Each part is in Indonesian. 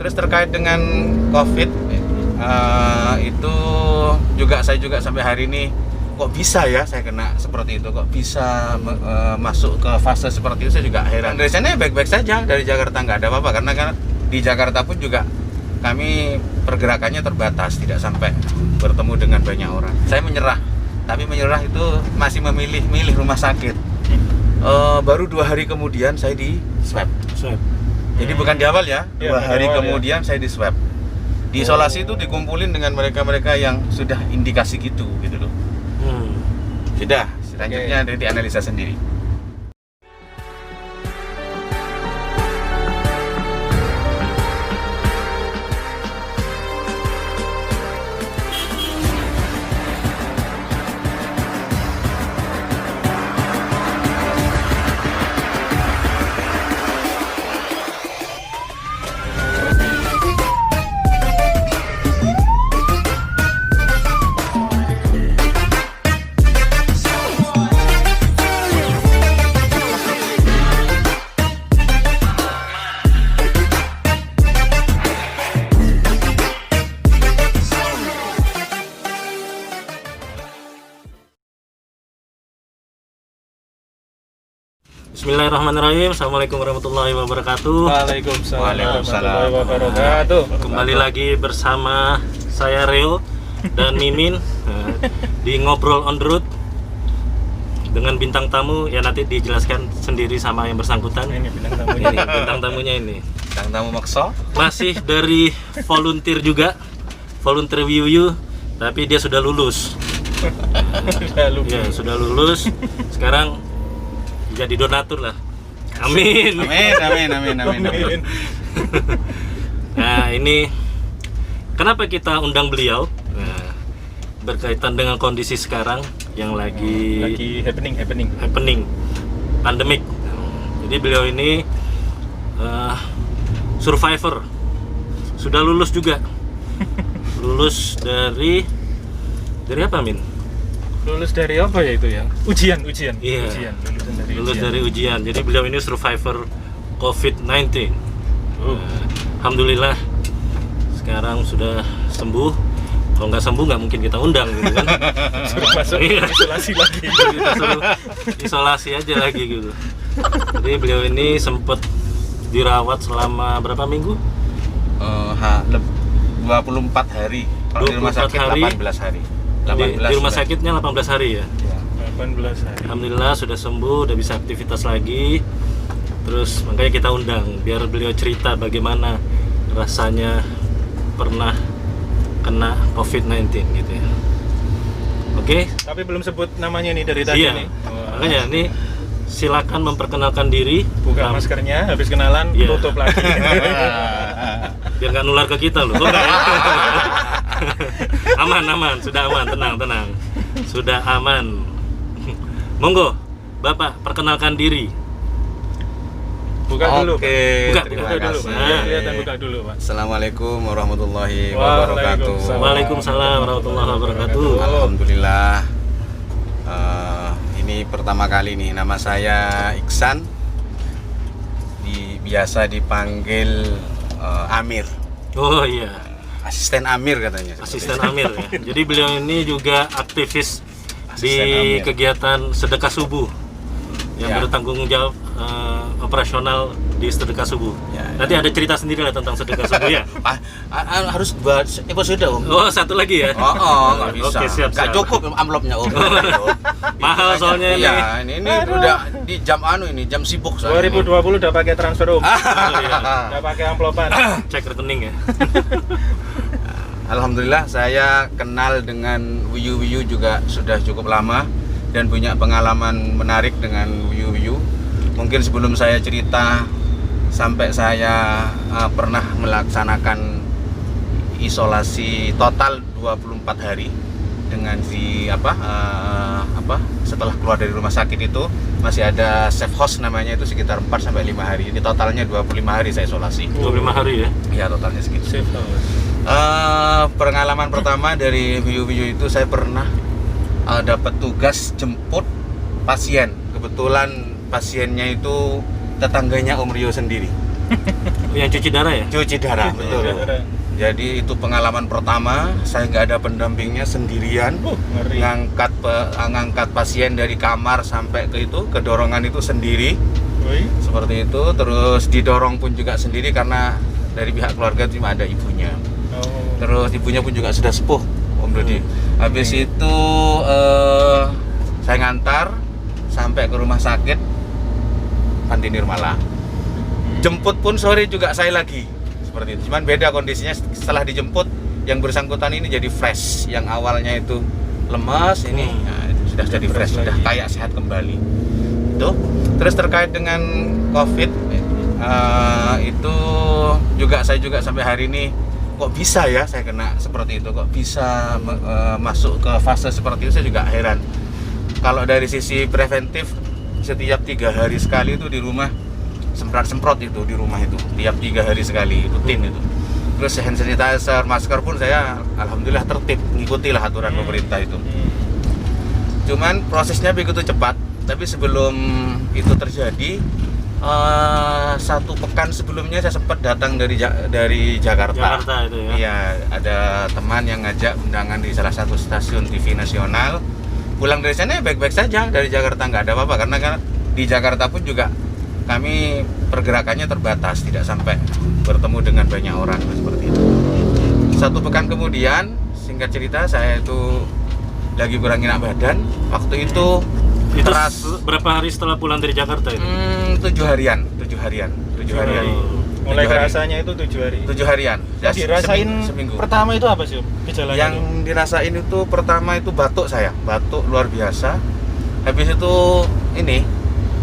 Terus terkait dengan COVID itu saya juga sampai hari ini kok bisa ya saya kena seperti itu, kok bisa masuk ke fase seperti itu, saya juga heran. Dari sana baik-baik saja, dari Jakarta nggak ada apa-apa, karena kan di Jakarta pun juga kami pergerakannya terbatas, tidak sampai bertemu dengan banyak orang. Saya menyerah, tapi menyerah itu masih memilih rumah sakit. Baru 2 hari kemudian saya di swab. Jadi bukan di awal ya, 2 hari kemudian saya di swab. Di isolasi itu dikumpulin dengan mereka-mereka yang sudah indikasi gitu loh. Sudah, selanjutnya nanti analisa sendiri. Bismillahirrahmanirrahim. Assalamualaikum warahmatullahi wabarakatuh. Waalaikumsalam warahmatullahi wabarakatuh. Kembali lagi bersama saya Reo dan Mimin di Ngobrol on the Road dengan bintang tamu ya, nanti dijelaskan sendiri sama yang bersangkutan. Ini bintang tamunya. Ini bintang tamunya ini. Bintang tamu makso. Masih dari volunteer juga, volunteer WiuWiu, tapi dia sudah lulus. Ya, sudah lulus. Sekarang jadi donatur lah. Amin. Amin. Nah, ini kenapa kita undang beliau? Nah, berkaitan dengan kondisi sekarang yang lagi happening pandemik. Jadi beliau ini survivor, sudah lulus juga. Lulus dari apa, Min? Lulus dari apa ya itu ya? Ujian. Iya. Lulus dari ujian. Jadi beliau ini survivor COVID-19. Alhamdulillah sekarang sudah sembuh. Kalau nggak sembuh nggak mungkin kita undang gitu kan. Suruh masuk isolasi lagi. Kita suruh isolasi aja lagi gitu. Jadi beliau ini sempat dirawat selama berapa minggu? 24 hari. Kalau di rumah sakit 18 hari. Di rumah sakitnya 18 hari ya? 18 hari. Alhamdulillah sudah sembuh, udah bisa aktivitas lagi. Terus makanya kita undang biar beliau cerita bagaimana rasanya pernah kena COVID-19 gitu ya. Oke? Tapi belum sebut namanya nih dari tadi Iya. nih. Makanya ini silakan memperkenalkan diri. Buka maskernya, habis kenalan tutup lagi. Biar nggak nular ke kita loh. Aman, sudah aman, tenang. Sudah aman. Monggo, Bapak perkenalkan diri. Buka dulu. Oke, Buka terima dulu. kasih. Kelihatan buka dulu, Pak. Assalamualaikum warahmatullahi wabarakatuh. Waalaikumsalam warahmatullahi wabarakatuh. Alhamdulillah. Ini pertama kali nih, nama saya Iksan. Biasa dipanggil Amir. Oh iya. Asisten Amir katanya. Asisten Amir ya. Jadi beliau ini juga aktivis di Amir. kegiatan sedekah subuh yang Ya. bertanggung jawab operasional di sedekah subuh. Ya. Nanti ada cerita sendiri lah tentang sedekah subuh ya. Harus buat episode Om. Oh, satu lagi ya. Nggak bisa. Oke, siap. Nggak cukup amplopnya Om. Mahal soalnya ini. Iya, ini udah di jam jam sibuk soalnya. 2020 udah pakai transfer Om. Oh, iya. Udah pakai amplopan. Cek rekening ya. Alhamdulillah saya kenal dengan WiuWiu juga sudah cukup lama dan punya pengalaman menarik dengan WiuWiu. Mungkin sebelum saya cerita sampai saya pernah melaksanakan isolasi total 24 hari dengan setelah keluar dari rumah sakit itu masih ada safe house namanya, itu sekitar 4 sampai 5 hari. Jadi totalnya 25 hari saya isolasi. 25 hari ya. Iya, totalnya segitu. Safe house. Pengalaman pertama dari WiuWiu itu saya pernah dapat tugas jemput pasien. Kebetulan pasiennya itu tetangganya Om Rio sendiri. Yang cuci darah ya? Cuci darah, betul. Jadi itu pengalaman pertama, saya nggak ada pendampingnya, sendirian. Ngeri. Ngangkat pasien dari kamar sampai ke itu, ke dorongan itu sendiri. Woi. Seperti itu, terus didorong pun juga sendiri karena dari pihak keluarga cuma ada ibunya. Oh. Terus ibunya pun juga sudah sepuh, Om Dodi. Habis itu saya ngantar sampai ke rumah sakit Panti Nirmala. Jemput pun sore juga saya lagi. Seperti itu. Cuman beda kondisinya setelah dijemput, yang bersangkutan ini jadi fresh. Yang awalnya itu lemas, ini nah, itu sudah jadi fresh, sudah kayak sehat kembali. Itu. Terus terkait dengan COVID, itu juga saya juga sampai hari ini kok bisa ya saya kena seperti itu, kok bisa masuk ke fase seperti itu, saya juga heran. Kalau dari sisi preventif, setiap 3 hari sekali itu di rumah semprot itu di rumah itu, tiap 3 hari sekali rutin itu. Terus hand sanitizer, masker pun saya alhamdulillah tertib, ngikutilah aturan pemerintah itu. Cuman prosesnya begitu cepat, tapi sebelum itu terjadi, 1 pekan sebelumnya saya sempat datang dari Jakarta. Jakarta itu ya? Iya, ada teman yang ngajak undangan di salah satu stasiun TV nasional. Pulang dari sana baik-baik saja, dari Jakarta nggak ada apa-apa, karena di Jakarta pun juga kami pergerakannya terbatas, tidak sampai bertemu dengan banyak orang seperti itu. 1 pekan kemudian, singkat cerita, saya itu lagi kurang enak badan. Waktu itu berapa hari setelah pulang dari Jakarta itu? 7 harian. Mulai kerasanya itu 7 hari. 7 harian. Ya, dirasain seminggu. pertama itu apa sih gejalanya? Yang dirasain itu pertama itu batuk saya, batuk luar biasa. Habis itu ini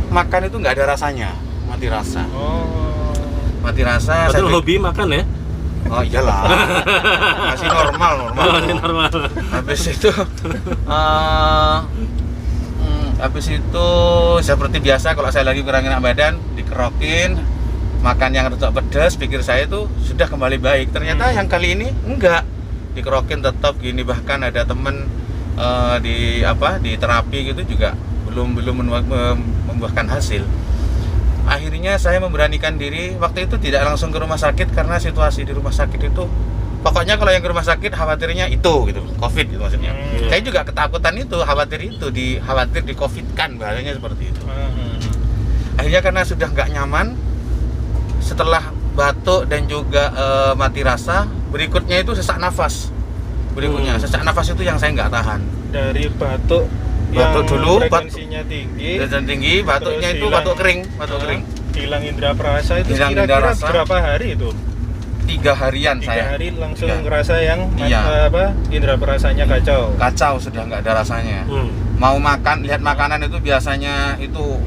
makan itu nggak ada rasanya, mati rasa. Oh. Mati rasa. Betul, hobi makan ya? Oh iyalah, masih normal. Masih normal. Habis itu seperti biasa kalau saya lagi kurang enak badan, dikerokin, makan yang rada pedas, pikir saya itu sudah kembali baik. Ternyata yang kali ini enggak, dikerokin tetap gini, bahkan ada temen di terapi gitu juga belum membuahkan hasil. Akhirnya saya memberanikan diri, waktu itu tidak langsung ke rumah sakit karena situasi di rumah sakit itu, pokoknya kalau yang ke rumah sakit khawatirnya itu gitu, COVID gitu maksudnya. Saya juga ketakutan itu, khawatir di COVID kan, bahasanya seperti itu. Akhirnya karena sudah nggak nyaman, setelah batuk dan juga mati rasa, berikutnya itu sesak nafas. Sesak nafas itu yang saya nggak tahan. Dari batuk dulu, frekuensinya tinggi, batuknya itu batuk kering. Hilang indera perasa itu Hilang kira-kira indera rasa. berapa hari itu? 3 harian 3 saya. hari langsung Iya. ngerasa yang Iya. indera perasanya kacau. Kacau, sudah nggak ada rasanya. Mau makan, lihat makanan itu biasanya itu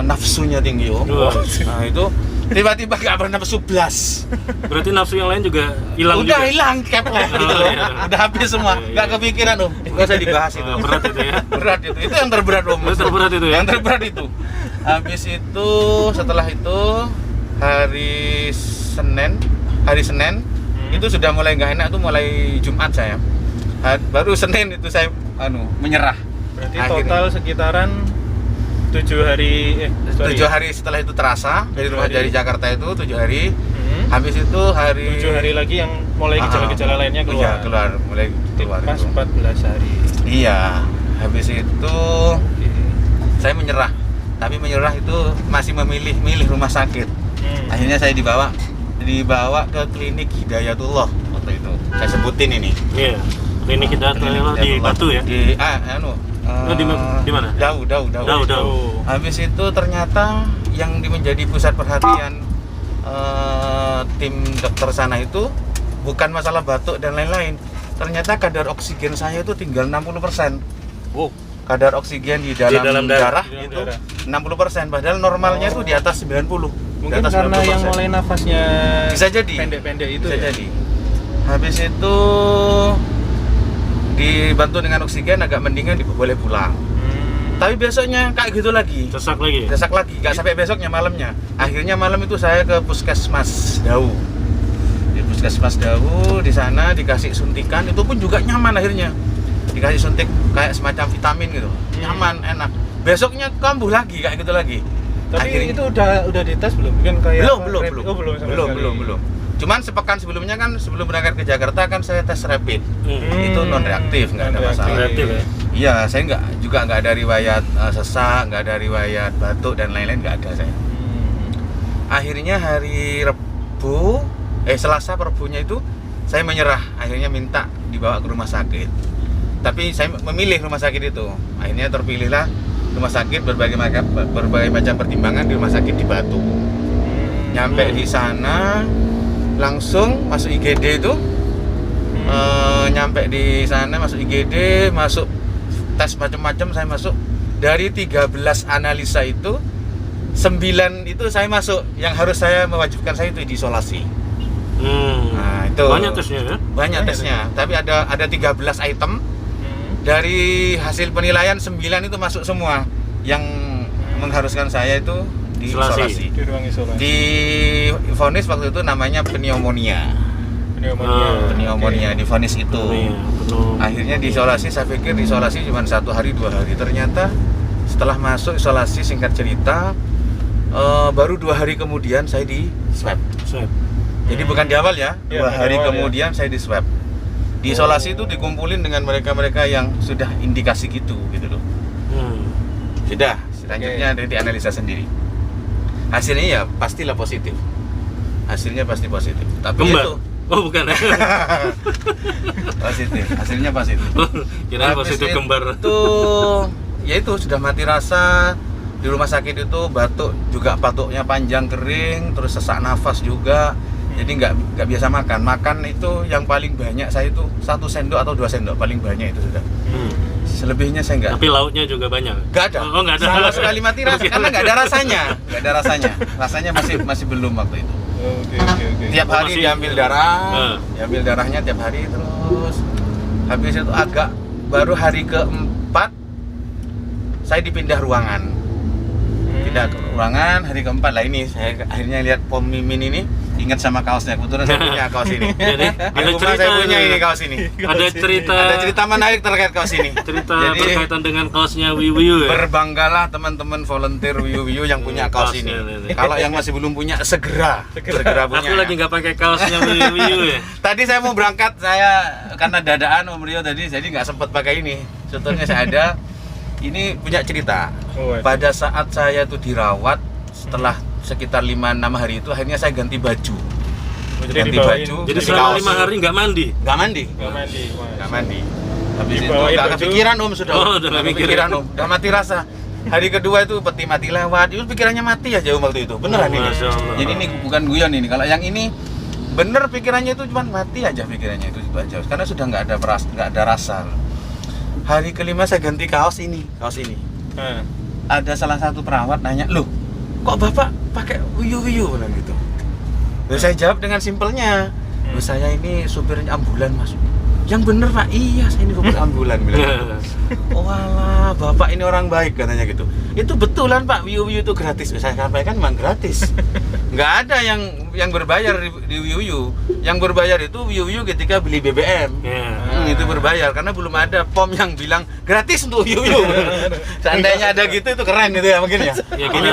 nafsunya tinggi, Om. Nah itu tiba-tiba nggak bernafsu blas. Berarti nafsu yang lain juga hilang juga? Udah hilang, keplet gitu loh. Iya. Udah habis semua, nggak kepikiran, Om. Nggak usah dibahas itu. Berat itu ya? Berat itu yang terberat, Om. Itu terberat itu ya? Yang terberat itu. Habis itu, setelah itu hari Senin itu sudah mulai nggak enak, tuh mulai Jumat saya. Baru Senin itu saya menyerah. Berarti Akhirnya. total sekitaran 7 hari 7 hari setelah itu terasa dari Jakarta itu 7 hari. Habis itu 7 hari lagi yang mulai gejala-gejala lainnya keluar. Iya, mulai keluar Pas itu. 14 hari. Iya. Habis itu saya menyerah. Tapi menyerah itu masih milih rumah sakit. Akhirnya saya dibawa ke klinik Hidayatullah waktu itu. Saya sebutin ini. Iya. Klinik Hidayatullah di Batu ya? Di di mana? Jauh. Habis itu ternyata yang menjadi pusat perhatian tim dokter sana itu bukan masalah batuk dan lain-lain. Ternyata kadar oksigen saya itu tinggal 60%. Wow. Kadar oksigen di dalam darah Di dalam itu darah. 60%, padahal normalnya itu di atas 90. Mungkin di atas karena 90%. yang mulai nafasnya Bisa jadi. pendek-pendek itu Bisa ya? jadi. Habis itu dibantu dengan oksigen agak mendingan, boleh pulang. Tapi besoknya kayak gitu lagi. Sesak lagi? Sesak lagi, nggak sampai besoknya, malamnya. Akhirnya malam itu saya ke Puskesmas Dau. Di Puskesmas Dau, di sana dikasih suntikan, itu pun juga nyaman akhirnya. Dikasih suntik kayak semacam vitamin gitu. Nyaman, enak. Besoknya kambuh lagi kayak gitu lagi. Tapi Akhirnya- itu udah dites belum? Kan kayak belum. Oh, belum sama sekali. Belum. Cuman sepekan sebelumnya kan, sebelum berangkat ke Jakarta kan saya tes rapid. Itu non reaktif, nggak ada Non-reaktif. masalah. Reaktif ya. Iya, saya nggak ada riwayat sesak, nggak ada riwayat batuk dan lain-lain, nggak ada saya. Akhirnya hari Selasa Rebunya itu saya menyerah, akhirnya minta dibawa ke rumah sakit. Tapi saya memilih rumah sakit itu. Akhirnya terpilihlah rumah sakit berbagai macam pertimbangan di rumah sakit di Batu. Nyampe di sana langsung masuk IGD itu. Nyampe di sana masuk IGD, masuk tes macam-macam, saya masuk. Dari 13 analisa itu 9 itu saya masuk, yang harus saya mewajibkan saya itu diisolasi. Nah, itu Banyak tesnya ya? banyak tesnya, tapi ada 13 item. Dari hasil penilaian 9 itu masuk semua, yang mengharuskan saya itu diisolasi. Di ruang isolasi. Di vonis waktu itu namanya pneumonia. Pneumonia di vonis itu. Akhirnya diisolasi, saya pikir diisolasi cuma 1 hari 2 hari. Ternyata setelah masuk isolasi, singkat cerita, baru 2 hari kemudian saya di swab. Jadi bukan di awal ya, 2 Iya, bukan hari di awal, kemudian saya di swab. Di isolasi itu dikumpulin dengan mereka-mereka yang sudah indikasi gitu loh. Sudah, selanjutnya nanti analisa sendiri. Hasilnya ya pastilah positif. Hasilnya pasti positif. Tapi Kembar? itu Oh bukan ya? positif, hasilnya positif. Kirain Habis positif kembar. Itu ya itu sudah mati rasa. Di rumah sakit itu batuk juga, batuknya panjang kering, terus sesak nafas juga. Jadi nggak biasa makan itu yang paling banyak saya itu 1 sendok atau 2 sendok paling banyak itu sudah. Selebihnya saya nggak. Tapi lauknya juga banyak. Nggak ada. Oh nggak ada. Sama sekali mati rasa karena nggak ada rasanya. Rasanya masih belum waktu itu. Oke. Tiap Oh, hari masih- diambil darah, diambil darahnya tiap hari terus. Habis itu baru hari keempat saya dipindah ruangan. Pindah ke ruangan hari keempat lah, ini saya akhirnya lihat Pom Mimin ini, ingat sama kaosnya. Kebetulan saya punya kaos ini. Jadi, Di rumah saya punya ini kaos ini. Ada cerita Ada cerita menarik terkait kaos ini. cerita Jadi berkaitan dengan kaosnya Wiwiu ya. berbanggalah teman-teman volunteer Wiu yang punya kaos ini. Kaosnya ini. Kalau yang masih belum punya segera punya. Aku lagi nggak pakai kaosnya Wiwiu ya. Tadi saya mau berangkat, karena dadaan Om Rio tadi, jadi nggak sempat pakai ini. Sebetulnya saya ada. Ini punya cerita. Pada saat saya tuh dirawat, setelah sekitar 5-6 hari itu, akhirnya saya ganti baju. Ganti baju. Jadi ganti selama kaos. 5 hari nggak mandi. Nggak mandi. Nggak Mandi. Habis itu Dibawain nggak baju. kepikiran Om sudah. Oh, udah Nggak nggak kepikiran Om. Udah mati rasa. Hari kedua itu peti mati lewat. Itu pikirannya mati aja Om waktu itu. Beneran Oh, ini. Masya Allah. Jadi ini bukan guyon ini. Kalau yang ini bener pikirannya itu cuma mati aja pikirannya itu aja. Karena sudah nggak ada rasa. Hari kelima saya ganti kaos ini. Ada salah satu perawat nanya, "Loh, kok Bapak pakai Wiu bilang gitu. Lalu saya jawab dengan simpelnya, "Loh, saya ini supir ambulan, Mas." "Yang bener Pak." "Iya, saya ini supir ambulan," bilang gitu. "Oh alah, Bapak ini orang baik," katanya gitu. "Itu betulan Pak, Wiu itu gratis." Saya sampaikan memang gratis. Nggak ada yang berbayar di Wiu. Yang berbayar itu Wiu ketika beli BBM. Itu berbayar karena belum ada POM yang bilang gratis untuk Wiu. Seandainya ada gitu itu keren gitu ya mungkin ya. Ya, Ini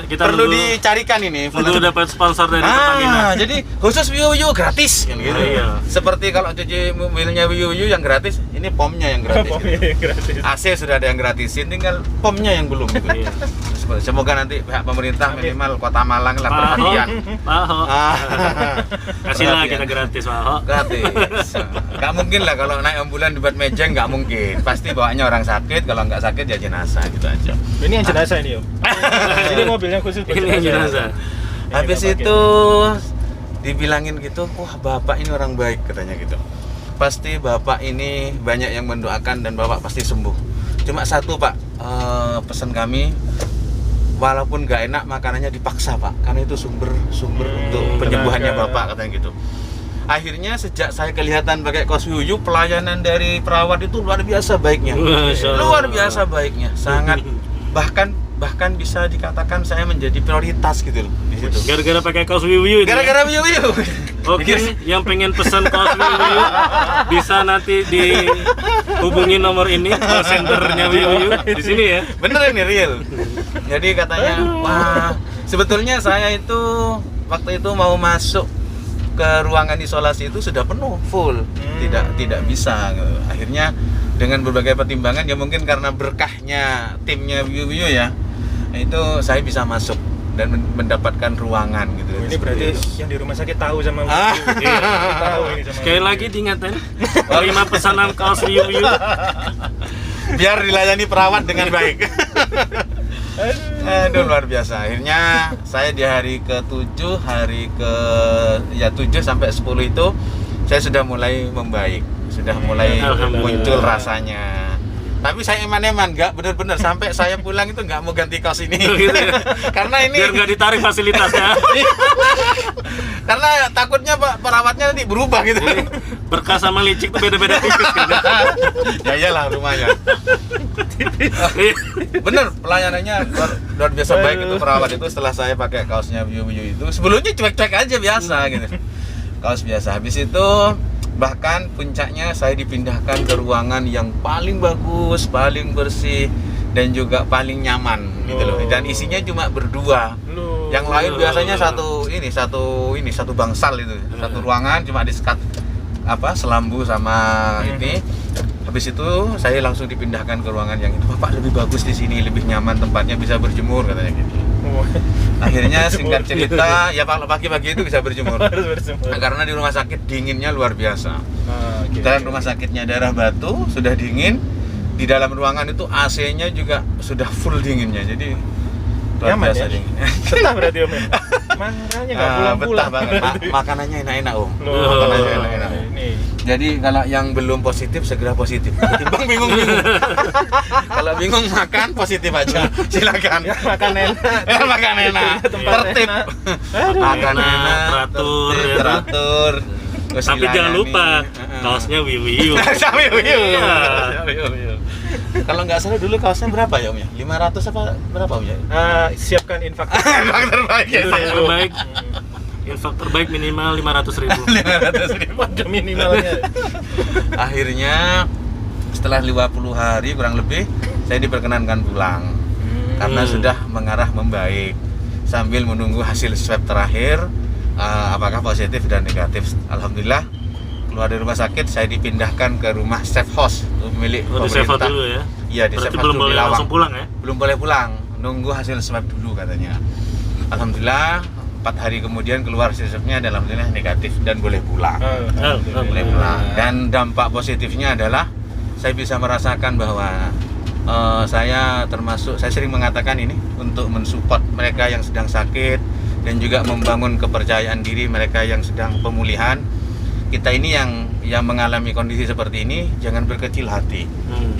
kita perlu nunggu- dicarikan ini. Perlu dapat sponsor dari Pertamina. Jadi khusus Wiu gratis kan gitu. Iya. Seperti kalau cuci mobilnya Wiu yang gratis, ini POM-nya yang gratis. gitu. AC sudah ada yang gratisin, tinggal POM-nya yang belum gitu. Iya. Semoga nanti pihak pemerintah minimal Kota Malang lah Pak Ho, perhatian. Pak Ho. Kasihlah Perhatian. kita gratis Pak Ho. Gratis. Gak mungkin lah kalau naik ambulan dibuat mejeng, nggak mungkin. Pasti bawanya orang sakit, kalau nggak sakit ya jenazah gitu aja. Ini yang jenazah ini Om. Ini mobilnya khusus buat Ini yang jenazah. Ini Habis nggak pakai. itu dibilangin gitu, wah Bapak ini orang baik katanya gitu. Pasti Bapak ini banyak yang mendoakan dan Bapak pasti sembuh. Cuma satu Pak, pesan kami, walaupun nggak enak makanannya dipaksa Pak, karena itu sumber untuk penyembuhannya tenaga. Bapak katanya gitu. Akhirnya sejak saya kelihatan pakai kaos Wiu, pelayanan dari perawat itu luar biasa baiknya. Masya Allah. Luar biasa baiknya, sangat bahkan bisa dikatakan saya menjadi prioritas gitu loh di situ. Gara-gara pakai kaos Wiwiu itu. Gara-gara Wiu. Oke, yang pengen pesan kaos Wiwiu bisa nanti dihubungi nomor ini, call centernya Wiwiu di sini ya. Bener ini real. Jadi katanya, wah, sebetulnya saya itu waktu itu mau masuk ke ruangan isolasi itu sudah penuh, full, tidak bisa. Akhirnya dengan berbagai pertimbangan ya mungkin karena berkahnya timnya Wiu ya, itu saya bisa masuk dan mendapatkan ruangan gitu. Ini berarti yang di rumah sakit tahu sama Wiu. Iya. Tahu ini sama Sekali Wiu. lagi diingatkan, terima pesanan kaos Wiu. Biar dilayani perawat dengan baik. Aduh, luar biasa. Akhirnya saya di hari ke-7, ya 7 sampai 10 itu saya sudah mulai membaik, sudah mulai Alhamdulillah. muncul rasanya. Tapi saya eman-eman, nggak bener-bener sampai saya pulang itu nggak mau ganti kaos ini. Gitu ya. Karena ini Biar nggak ditarik fasilitasnya. karena takutnya Pak perawatnya nanti berubah gitu. Berkas sama licik tuh beda-beda tipis kan. Ya iyalah rumahnya. Bener, pelayanannya luar biasa baik itu perawat itu setelah saya pakai kaosnya Wiu itu. Sebelumnya cuek-cuek aja biasa gitu. Kaos biasa. Habis itu bahkan puncaknya saya dipindahkan ke ruangan yang paling bagus, paling bersih dan juga paling nyaman gitu loh. Dan isinya cuma berdua. Yang lain biasanya satu bangsal itu. Satu ruangan cuma disekat selambu sama ini. Habis itu saya langsung dipindahkan ke ruangan yang itu. Bapak lebih bagus di sini, lebih nyaman tempatnya, bisa berjemur katanya gitu. Akhirnya singkat cerita, ya pagi-pagi itu bisa berjemur. Nah, karena di rumah sakit dinginnya luar biasa. Dan rumah sakitnya daerah Batu sudah dingin. Di dalam ruangan itu AC-nya juga sudah full dinginnya. Jadi luar Nyaman biasa ya? dingin. Betah berarti Om. Makanya nggak pulang-pulang. Betah banget. Makanannya enak-enak Om. Loh, Makanannya enak-enak. ini. Jadi kalau yang belum positif segera positif. Ketimbang bingung-bingung. Kalau bingung makan positif aja. Silakan. Ya, makan enak. Ya, makan enak. Tempat Tertib. enak. Aduh. Makan Enak, enak. teratur, tertib, ya. teratur. Terus Tapi jangan dilayani. lupa Heeh. kaosnya Wiu. Sama Wiu. Iya. Kalau nggak salah dulu kaosnya berapa ya Om ya? 500 apa berapa Om ya? Siapkan infak. Infak terbaik ya. Infak terbaik. Infak terbaik minimal 500.000. 500.000. Ada minimalnya. Akhirnya setelah 50 hari kurang lebih saya diperkenankan pulang karena sudah mengarah membaik sambil menunggu hasil swab terakhir apakah positif dan negatif. Alhamdulillah keluar dari rumah sakit saya dipindahkan ke rumah safe house milik Oh, di save pemerintah. dulu ya. Iya di Berarti safe house belum dulu boleh di Lawang. langsung pulang ya. Belum boleh pulang, nunggu hasil swab dulu katanya. Alhamdulillah 4 hari kemudian keluar hasil swabnya dan alhamdulillah negatif dan boleh pulang. Boleh pulang. Dan dampak positifnya adalah saya bisa merasakan bahwa saya sering mengatakan ini untuk mensupport mereka yang sedang sakit dan juga membangun kepercayaan diri mereka yang sedang pemulihan. Kita ini yang mengalami kondisi seperti ini jangan berkecil hati.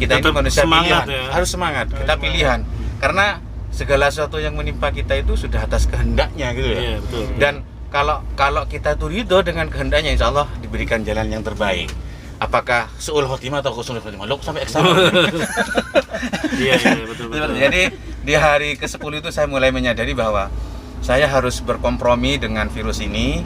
Kita ini Tetap manusia semangat pilihan, ya. harus semangat. Kita pilihan karena segala sesuatu yang menimpa kita itu sudah atas kehendaknya gitu ya. Iya, betul. Dan kalau kita tuh ridho dengan kehendaknya, insya Allah diberikan jalan yang terbaik. Apakah suul khotimah atau husnul khotimah? Lo sampai eksamen. Iya, betul. Jadi di hari ke-10 itu saya mulai menyadari bahwa saya harus berkompromi dengan virus ini.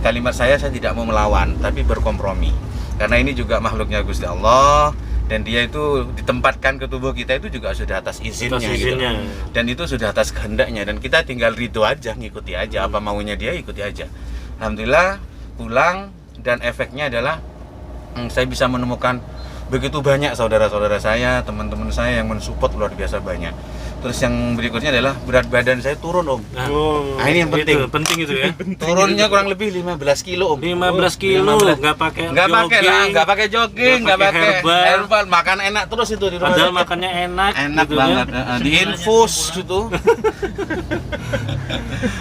Kalimat saya tidak mau melawan, tapi berkompromi. Karena ini juga makhluknya Gusti Allah dan dia itu ditempatkan ke tubuh kita itu juga sudah atas izinnya, gitu. Dan itu sudah atas kehendaknya dan kita tinggal ridho aja, ngikuti aja apa maunya dia, ikuti aja. Alhamdulillah pulang dan efeknya adalah saya bisa menemukan begitu banyak saudara-saudara saya, teman-teman saya yang mensupport luar biasa banyak. Terus yang berikutnya adalah berat badan saya turun Om. Nah ini yang penting. Penting itu ya. Turunnya kurang lebih 15 kilo Om. 15 kilo, 15. nggak pakai Nggak pakai jogging, nggak pakai herbal, makan enak terus itu di rumah. Padahal sakit. makannya enak gitu Banget, ya. diinfus gitu.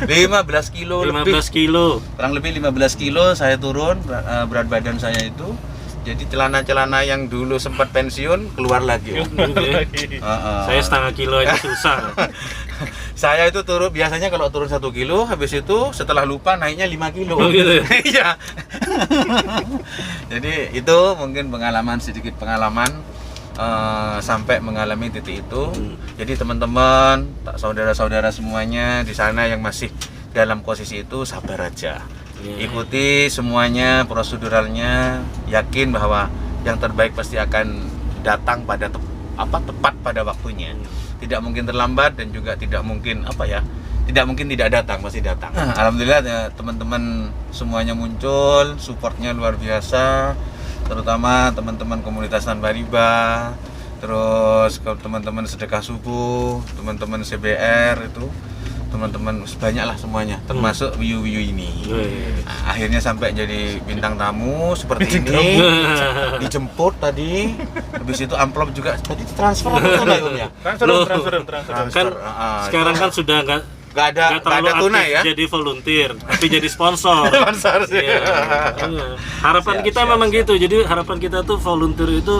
15 kilo 15 lebih. kilo. Kurang lebih 15 kilo saya turun berat badan saya itu. Jadi celana-celana yang dulu sempat pensiun keluar lagi. Saya setengah kilo aja susah. Saya itu turun biasanya kalau turun 1 kilo, habis itu setelah lupa naiknya 5 kilo. Oh gitu ya? Iya. Jadi itu mungkin sedikit pengalaman sampai mengalami titik itu. Jadi teman-teman, saudara-saudara semuanya di sana yang masih dalam posisi itu sabar aja. Ikuti semuanya proseduralnya, yakin bahwa yang terbaik pasti akan datang pada tepat pada waktunya. tidak mungkin terlambat dan juga tidak mungkin tidak mungkin tidak datang, pasti datang. Alhamdulillah ya, teman-teman semuanya muncul, supportnya luar biasa, terutama teman-teman komunitas tanpa riba, terus teman-teman sedekah subuh, teman-teman CBR itu, teman-teman banyak lah semuanya, termasuk Wiyu ini. Nah, akhirnya sampai jadi bintang tamu seperti ini, dijemput tadi, habis itu amplop juga tadi transfer atau tunai Om ya? Transfer. Kan sekarang kan sudah nggak Nggak ada tunai ya? jadi volunteer, tapi jadi sponsor. Sponsor sih. Iya. Harapan kita memang gitu. Jadi harapan kita tuh volunteer itu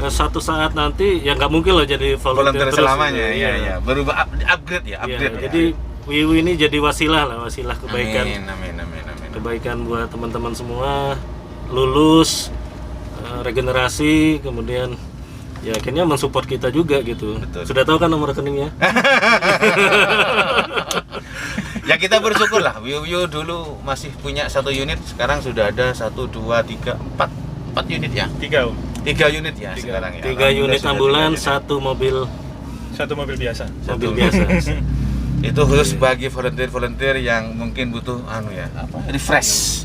satu saat nanti ya nggak mungkin loh jadi volunteer terus, selamanya. gitu. Iya. Berubah upgrade ya, Iya, upgrade. jadi Wiyu ini jadi wasilah kebaikan. Amin. Kebaikan buat teman-teman semua, lulus, regenerasi, kemudian ya akhirnya mensupport kita juga gitu. Betul. Sudah tahu kan nomor rekeningnya? Ya kita bersyukur lah. Wiyu dulu masih punya 1 unit, sekarang sudah ada 1, 2, 3, 4 unit ya. 3 Om. 3 unit ya sekarang ya. 3 unit ambulans, 1 mobil Mobil biasa. Itu khusus bagi volunteer yang mungkin butuh refresh.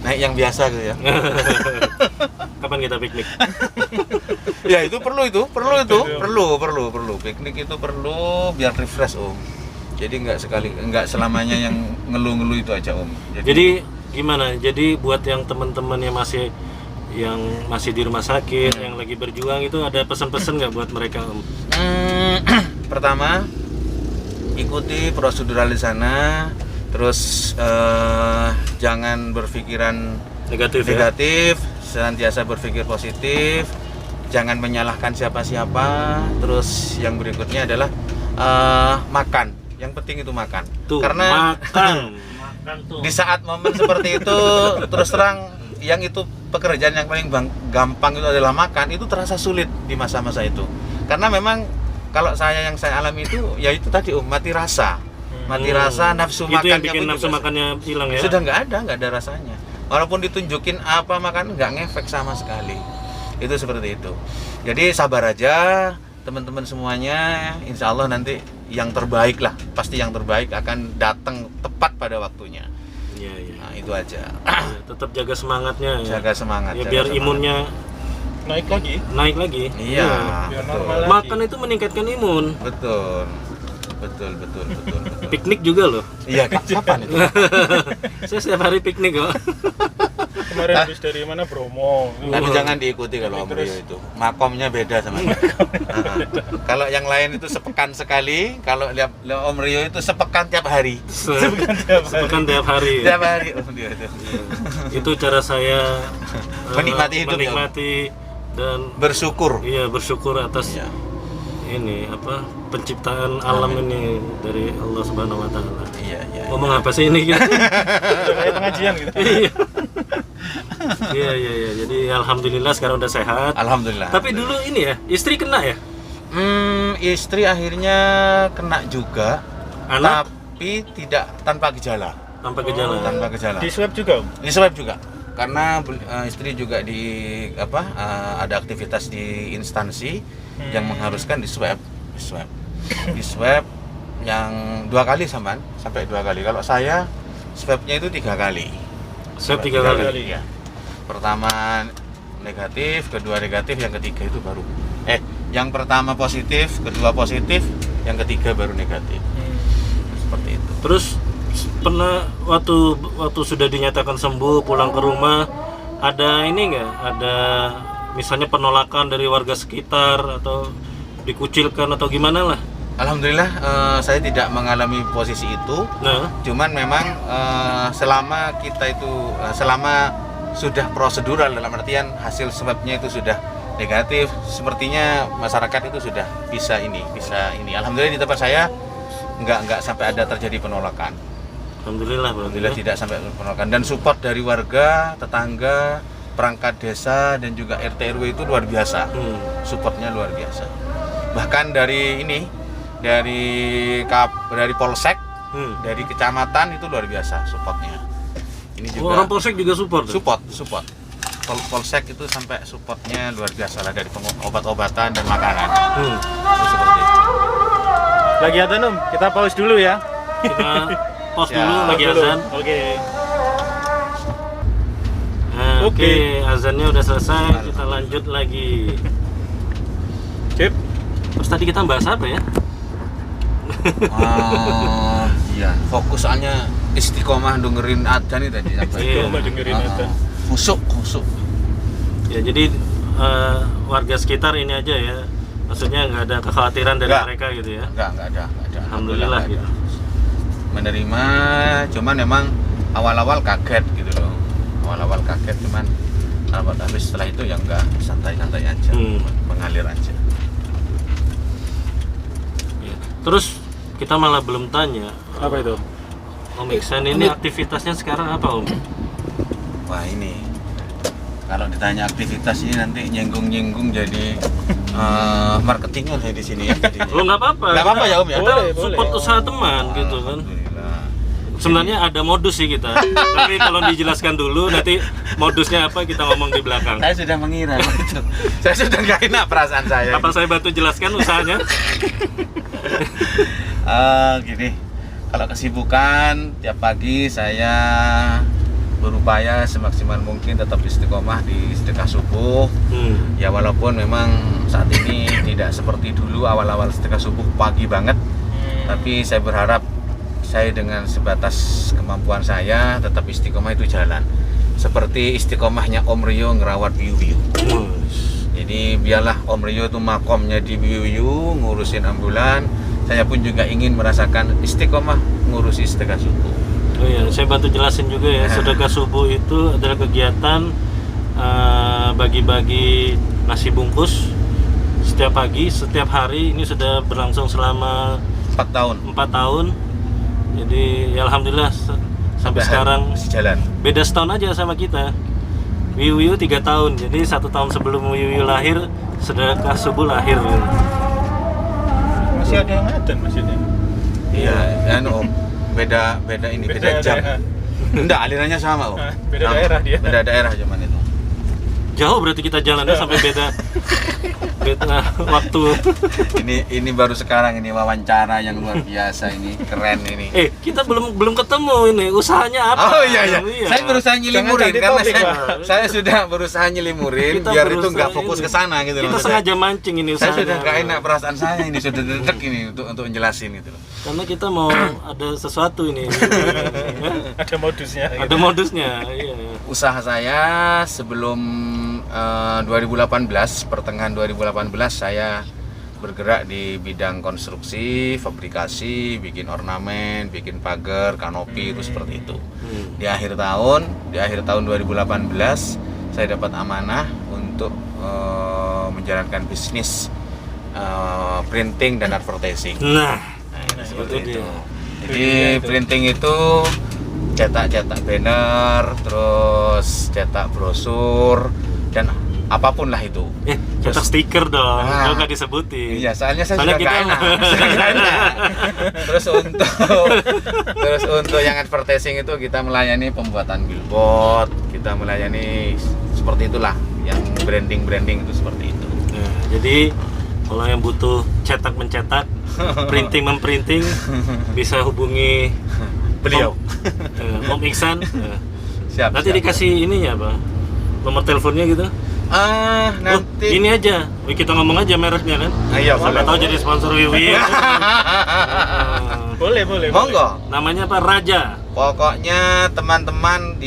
Naik yang biasa gitu ya. Kapan kita piknik? Ya itu perlu piknik itu perlu biar refresh Om. Jadi nggak selamanya yang ngeluh-ngeluh itu aja Om. Jadi gimana? Jadi buat yang teman-teman yang masih di rumah sakit, yang lagi berjuang itu ada pesan-pesan nggak buat mereka Om? Pertama, ikuti prosedural di sana. Terus jangan berpikiran negatif, senantiasa berpikir positif, jangan menyalahkan siapa-siapa. Terus yang berikutnya adalah makan. Yang penting itu makan. Karena makan tuh. Di saat momen seperti itu, terus terang yang itu pekerjaan yang paling gampang itu adalah makan, itu terasa sulit di masa-masa itu. Karena memang kalau yang saya alami itu, ya itu tadi mati rasa. Mati rasa, nafsu itu makannya yang bikin nafsu makannya hilang ya? Sudah nggak ada rasanya. Walaupun ditunjukin apa makan, nggak ngefek sama sekali. Itu seperti itu. Jadi sabar aja teman-teman semuanya, insya Allah nanti yang terbaik lah, pasti yang terbaik akan datang tepat pada waktunya. Iya. Nah itu aja. Tetap jaga semangatnya. Jaga semangat. Ya jaga biar semangat. imunnya Naik lagi. Iya. Biar Betul. normal lagi. Makan itu meningkatkan imun. Betul. Piknik juga loh. Iya, kapan itu? Saya setiap hari piknik kok. Kemarin habis dari mana Bromo. Tapi jangan diikuti kalau Om Rio itu. Makomnya beda sama dia. Kalau yang lain itu sepekan sekali, kalau Om Rio itu sepekan tiap hari. Sepekan tiap hari. Tiap hari Om Rio itu. Itu cara saya Menikmati hidup ya, Om. menikmati dan Bersyukur. iya bersyukur atas Iya. ini penciptaan alam ini dari Allah Subhanahu Wa Taala. Iya. Ngomong apa sih ini? Gitu? Kayak pengajian gitu. Iya. Jadi alhamdulillah sekarang udah sehat. Alhamdulillah. Tapi dulu ini ya, istri kena ya? Istri akhirnya kena juga, Anak tapi tidak tanpa gejala. tanpa gejala. Tanpa gejala. Di swab juga Om. Di swab juga. Karena istri juga ada aktivitas di instansi yang mengharuskan di swab yang 2 kali sampai 2 kali. Kalau saya swabnya itu 3 kali. Swab 3 kali. Ya. Pertama negatif, kedua negatif, yang ketiga itu baru yang pertama positif, kedua positif, yang ketiga baru negatif. Seperti itu. Terus pernah waktu sudah dinyatakan sembuh pulang ke rumah ada ini nggak? Ada misalnya penolakan dari warga sekitar atau dikucilkan atau gimana lah? Alhamdulillah saya tidak mengalami posisi itu. Nah, Cuman memang selama sudah prosedural, dalam artian hasil swabnya itu sudah negatif, sepertinya masyarakat itu sudah bisa ini. Alhamdulillah di tempat saya nggak sampai ada terjadi penolakan. alhamdulillah. Alhamdulillah tidak sampai penolakan, dan support dari warga, tetangga, perangkat desa dan juga RT RW itu luar biasa. Supportnya luar biasa. Bahkan dari Polsek, dari kecamatan itu luar biasa supportnya. Ini juga orang Polsek juga support. support. Polsek itu sampai supportnya luar biasa lah dari obat-obatan dan makanan. Itu seperti itu. Lagi ada Om, kita pause dulu ya. Kita pause Ya, dulu lagi Pause dulu. azan. Oke. Nah, Oke. Oke, azannya udah selesai, kita lanjut lagi. Sip. Terus tadi kita bahas apa ya? Iya, fokus soalnya istiqomah dengerin adzan itu tadi sampai. Iya. Coba dengerin aja. Khusuk. Ya jadi warga sekitar ini aja ya. Maksudnya nggak ada kekhawatiran dari Nggak. mereka gitu ya. Enggak ada. Alhamdulillah nggak gitu. ada. Menerima, cuman memang awal-awal kaget gitu loh. Awal-awal kaget cuman tapi setelah itu ya enggak, santai-santai aja, mengalir aja. Ya. Terus kita malah belum tanya. Apa itu? Om Iksan ini aktivitasnya sekarang apa Om? Wah ini kalau ditanya aktivitas ini nanti nyenggung jadi marketingan saya di sini ya. Lo nggak apa-apa. Nggak apa-apa ya Om ya. Kita Boleh, support boleh. usaha teman gitu kan. Alhamdulillah. Sebenarnya ada modus sih kita. Tapi kalau dijelaskan dulu nanti modusnya apa kita ngomong di belakang. Saya sudah mengira itu. Saya sudah nggak enak perasaan saya. Kapan saya bantu jelaskan usahanya? Gini, kalau kesibukan tiap pagi saya berupaya semaksimal mungkin tetap istiqomah di sedekah subuh. Ya walaupun memang saat ini tidak seperti dulu awal-awal sedekah subuh pagi banget, tapi saya berharap saya dengan sebatas kemampuan saya tetap istiqomah itu jalan. Seperti istiqomahnya Om Rio ngerawat biu-biu. Jadi biarlah Om Rio itu makomnya di biu-biu ngurusin ambulan. Saya pun juga ingin merasakan istiqomah ngurusi sedekah subuh. Oh iya, saya bantu jelasin juga ya. Sedekah subuh itu adalah kegiatan bagi-bagi nasi bungkus setiap pagi, setiap hari. Ini sudah berlangsung selama 4 tahun 4 tahun. Jadi ya alhamdulillah sampai sekarang masih jalan. beda setahun aja sama kita. Wiu 3 tahun. Jadi 1 tahun sebelum Wiu lahir, sedekah subuh lahir. Masih ada yang adzan maksudnya. Iya, Om. Beda ini, beda jam. daerah. Enggak, alirannya sama Om. Beda Sama. daerah dia. Beda daerah cuman itu. Jauh berarti kita jalannya sampai beda waktu. Ini baru sekarang ini wawancara yang luar biasa ini, keren ini. Kita belum ketemu ini usahanya apa? Oh iya. Saya berusaha nyelimurin ganti karena topik, saya sudah berusaha nyelimurin Kita biar itu berusaha nggak fokus ini. ke sana gitu loh. Kita sengaja mancing ini Saya usahanya. sudah nggak enak perasaan saya ini sudah dedek ini untuk menjelasin gitu loh. Karena kita mau ada sesuatu ini. Ada modusnya. Ada modusnya, iya. Usaha saya sebelum 2018, pertengahan 2018 saya bergerak di bidang konstruksi, fabrikasi, bikin ornamen, bikin pagar, kanopi itu seperti itu. Di akhir tahun 2018 saya dapat amanah untuk menjalankan bisnis printing dan advertising. Nah, Seperti itu itu. dia. Jadi printing itu cetak banner, terus cetak brosur dan apapun lah itu. cetak stiker dong, Ah. kalau nggak disebutin. Iya, soalnya saya Soalnya sudah nggak kita- enak. Sudah nggak enak. Terus untuk yang advertising itu kita melayani pembuatan billboard, kita melayani seperti itulah, yang branding itu seperti itu. Nah, jadi kalau yang butuh cetak mencetak, printing memprinting, bisa hubungi Beliau. Om Iksan. Siap. Nanti siap. dikasih ininya apa? Nomor teleponnya gitu. Nanti. Ini aja. Kita ngomong aja mereknya kan. Iya, Siapa tahu jadi sponsor Wiwi. Boleh. Monggo. Namanya apa? Raja. Pokoknya teman-teman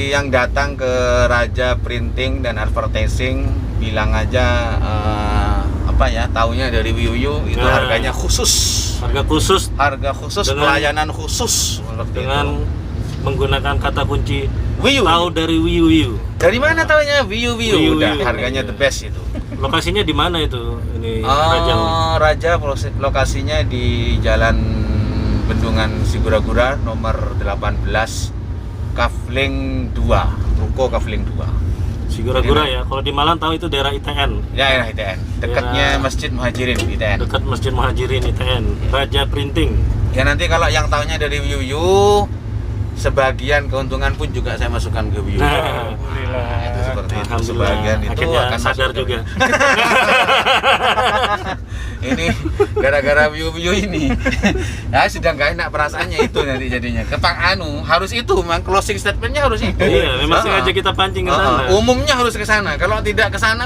yang datang ke Raja Printing dan Advertising bilang aja taunya dari Wiu itu Nah. harganya khusus. Harga khusus Harga khusus, Dengan- pelayanan khusus seperti dengan itu. menggunakan kata kunci Wiu. tahu dari Wiu. Dari mana taunya Wiu? Wiu, Udah, Wiu. harganya the best itu. Lokasinya di mana itu? Ini Raja. Raja lokasinya di Jalan Bendungan Sigura-gura nomor 18 Kafling 2, Ruko Kafling 2. Sigura-gura ya. Kalau di Malang tahu itu daerah ITN. Daerah ITN, dekatnya Masjid Muhajirin ITN. Dekat Masjid Muhajirin ITN. Raja Printing. Ya nanti kalau yang tahunya dari Wiu sebagian keuntungan pun juga saya masukkan ke Wiu. Nah. Itu seperti itu. Alhamdulillah, Sebagian itu akhirnya akan sadar masuk ke juga. Ini gara-gara view ini ya sudah nggak enak perasaannya itu nanti jadinya harus itu memang closing statementnya harus itu. Iya, memang sengaja kita pancing ke sana. Umumnya harus ke sana, kalau tidak ke sana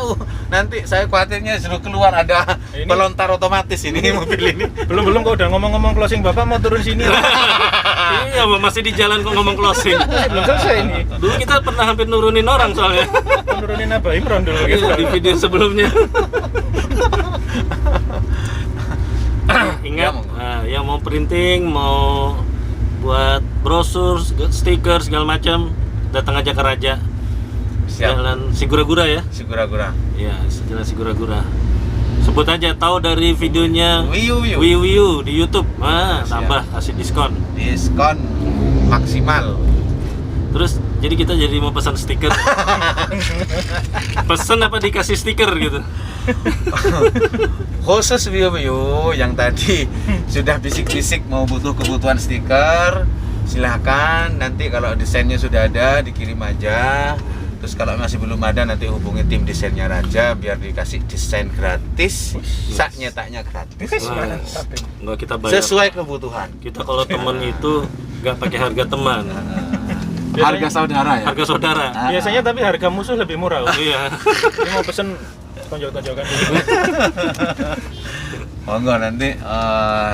nanti saya khawatirnya suruh keluar ada Ini- pelontar otomatis ini mobil ini. Belum kok udah ngomong-ngomong closing, Bapak mau turun sini. Iya, masih di jalan kok ngomong closing. Belum selesai ini. Dulu kita pernah hampir nurunin orang soalnya. Menurunin apa? Imron dulu gitu. Di video sebelumnya. Ingat, Ya, monggo. yang mau printing, mau buat brosur, stiker segala macam, datang aja ke Raja. Siap. Jalan Sigura-Gura ya. Sigura-gura. Iya, Jalan Sigura-Gura. Sebut aja, tahu dari videonya Wiu Wiu di YouTube. Siap. Tambah kasih diskon. diskon maksimal. Terus jadi kita jadi mau pesan stiker. Pesan apa dikasih stiker gitu. Khusus Wiu yang tadi sudah bisik-bisik mau butuh kebutuhan stiker, silahkan nanti kalau desainnya sudah ada dikirim aja. Terus kalau masih belum ada nanti hubungi tim desainnya Raja biar dikasih desain gratis, sak nyetaknya gratis. Wah, nggak kita bayar. Sesuai kebutuhan. Kita kalau temen itu nggak pakai harga teman, Harga saudara ya. harga saudara. Biasanya tapi harga musuh lebih murah. Iya. Ini mau pesen tonjok-tonjokan dulu. Monggo nanti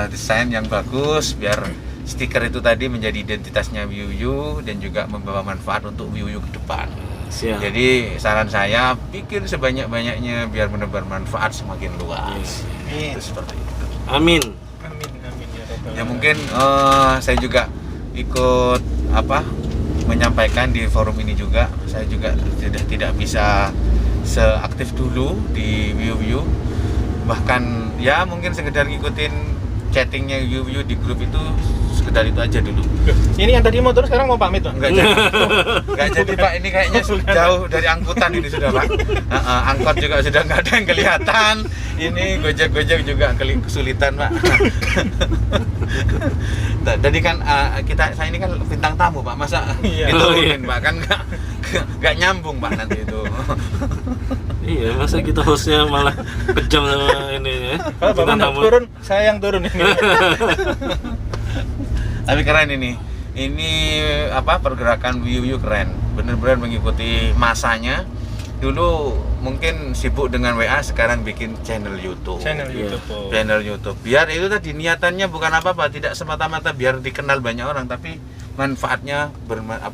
desain yang bagus biar stiker itu tadi menjadi identitasnya Wiu dan juga membawa manfaat untuk Wiu ke depan. Siap. Jadi saran saya bikin sebanyak-banyaknya biar menebar manfaat semakin luas. Itu seperti itu. Amin. Amin ya Rabbal Ya mungkin saya juga ikut menyampaikan di forum ini juga. Saya juga sudah tidak bisa seaktif dulu di Wiu. Bahkan ya mungkin sekedar ngikutin chattingnya Wiu di grup itu sekedar itu aja dulu. Ini yang tadi motor sekarang mau pamit, Pak. Enggak jadi. Enggak jadi Pak, ini kayaknya jauh dari angkutan ini sudah Pak. Angkot juga sudah nggak ada yang kelihatan. Ini Gojek juga kesulitan Pak. Tadi kan saya ini kan bintang tamu Pak, masa Iya. diturunin Pak, kan nggak nyambung Pak nanti itu. Iya, masa kita hostnya malah kejam sama ini ya. Kalau Bapak Bintang nggak tamu. turun, saya yang turun ini. Tapi keren ini. Ini pergerakan Wiu keren. Bener-bener mengikuti masanya. Dulu mungkin sibuk dengan WA, sekarang bikin channel YouTube. Channel Iya. YouTube. Oh. Channel YouTube. Biar itu tadi niatannya bukan apa-apa, tidak semata-mata biar dikenal banyak orang, tapi manfaatnya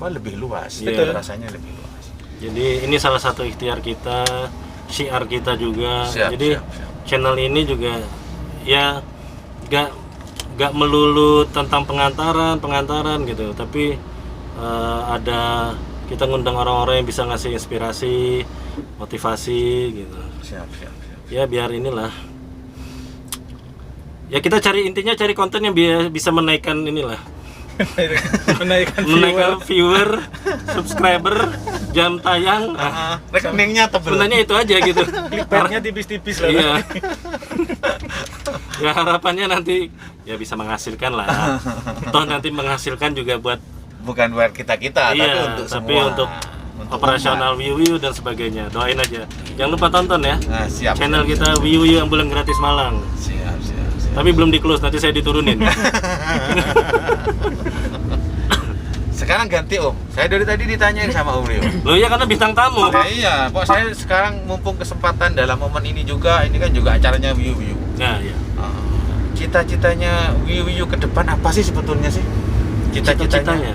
lebih luas. Iya. Betul, rasanya lebih luas. Jadi ini salah satu ikhtiar kita, syiar kita juga. Siap, Jadi siap. channel ini juga ya gak melulu tentang pengantaran gitu, tapi ada kita ngundang orang-orang yang bisa ngasih inspirasi, motivasi gitu. Siap. Ya biar inilah. Ya kita intinya cari konten yang bisa menaikkan inilah. Menaikkan viewer, subscriber, jam tayang. Rekeningnya tebel. Sebenarnya itu aja gitu. Clickbaitnya tipis-tipis lah. Iya. Ya harapannya nanti ya bisa menghasilkan lah. Toh nanti menghasilkan juga buat Bukan buat kita-kita, tapi iya, untuk tapi semua. untuk Untuk operasional umat. Wiu dan sebagainya. Doain aja. Jangan lupa tonton ya. Nah, siap. Channel kita Wiu yang bulan gratis Malang. Siap. Tapi belum di close, nanti saya diturunin. Sekarang ganti Om. Saya dari tadi ditanyain sama Om Rio. Loh ya karena bintang tamu. Nah, iya, kok saya sekarang mumpung kesempatan dalam momen ini juga, ini kan juga acaranya Wiu. Nah, ya. Cita-citanya Wiu ke depan apa sih sebetulnya sih? Cita-citanya?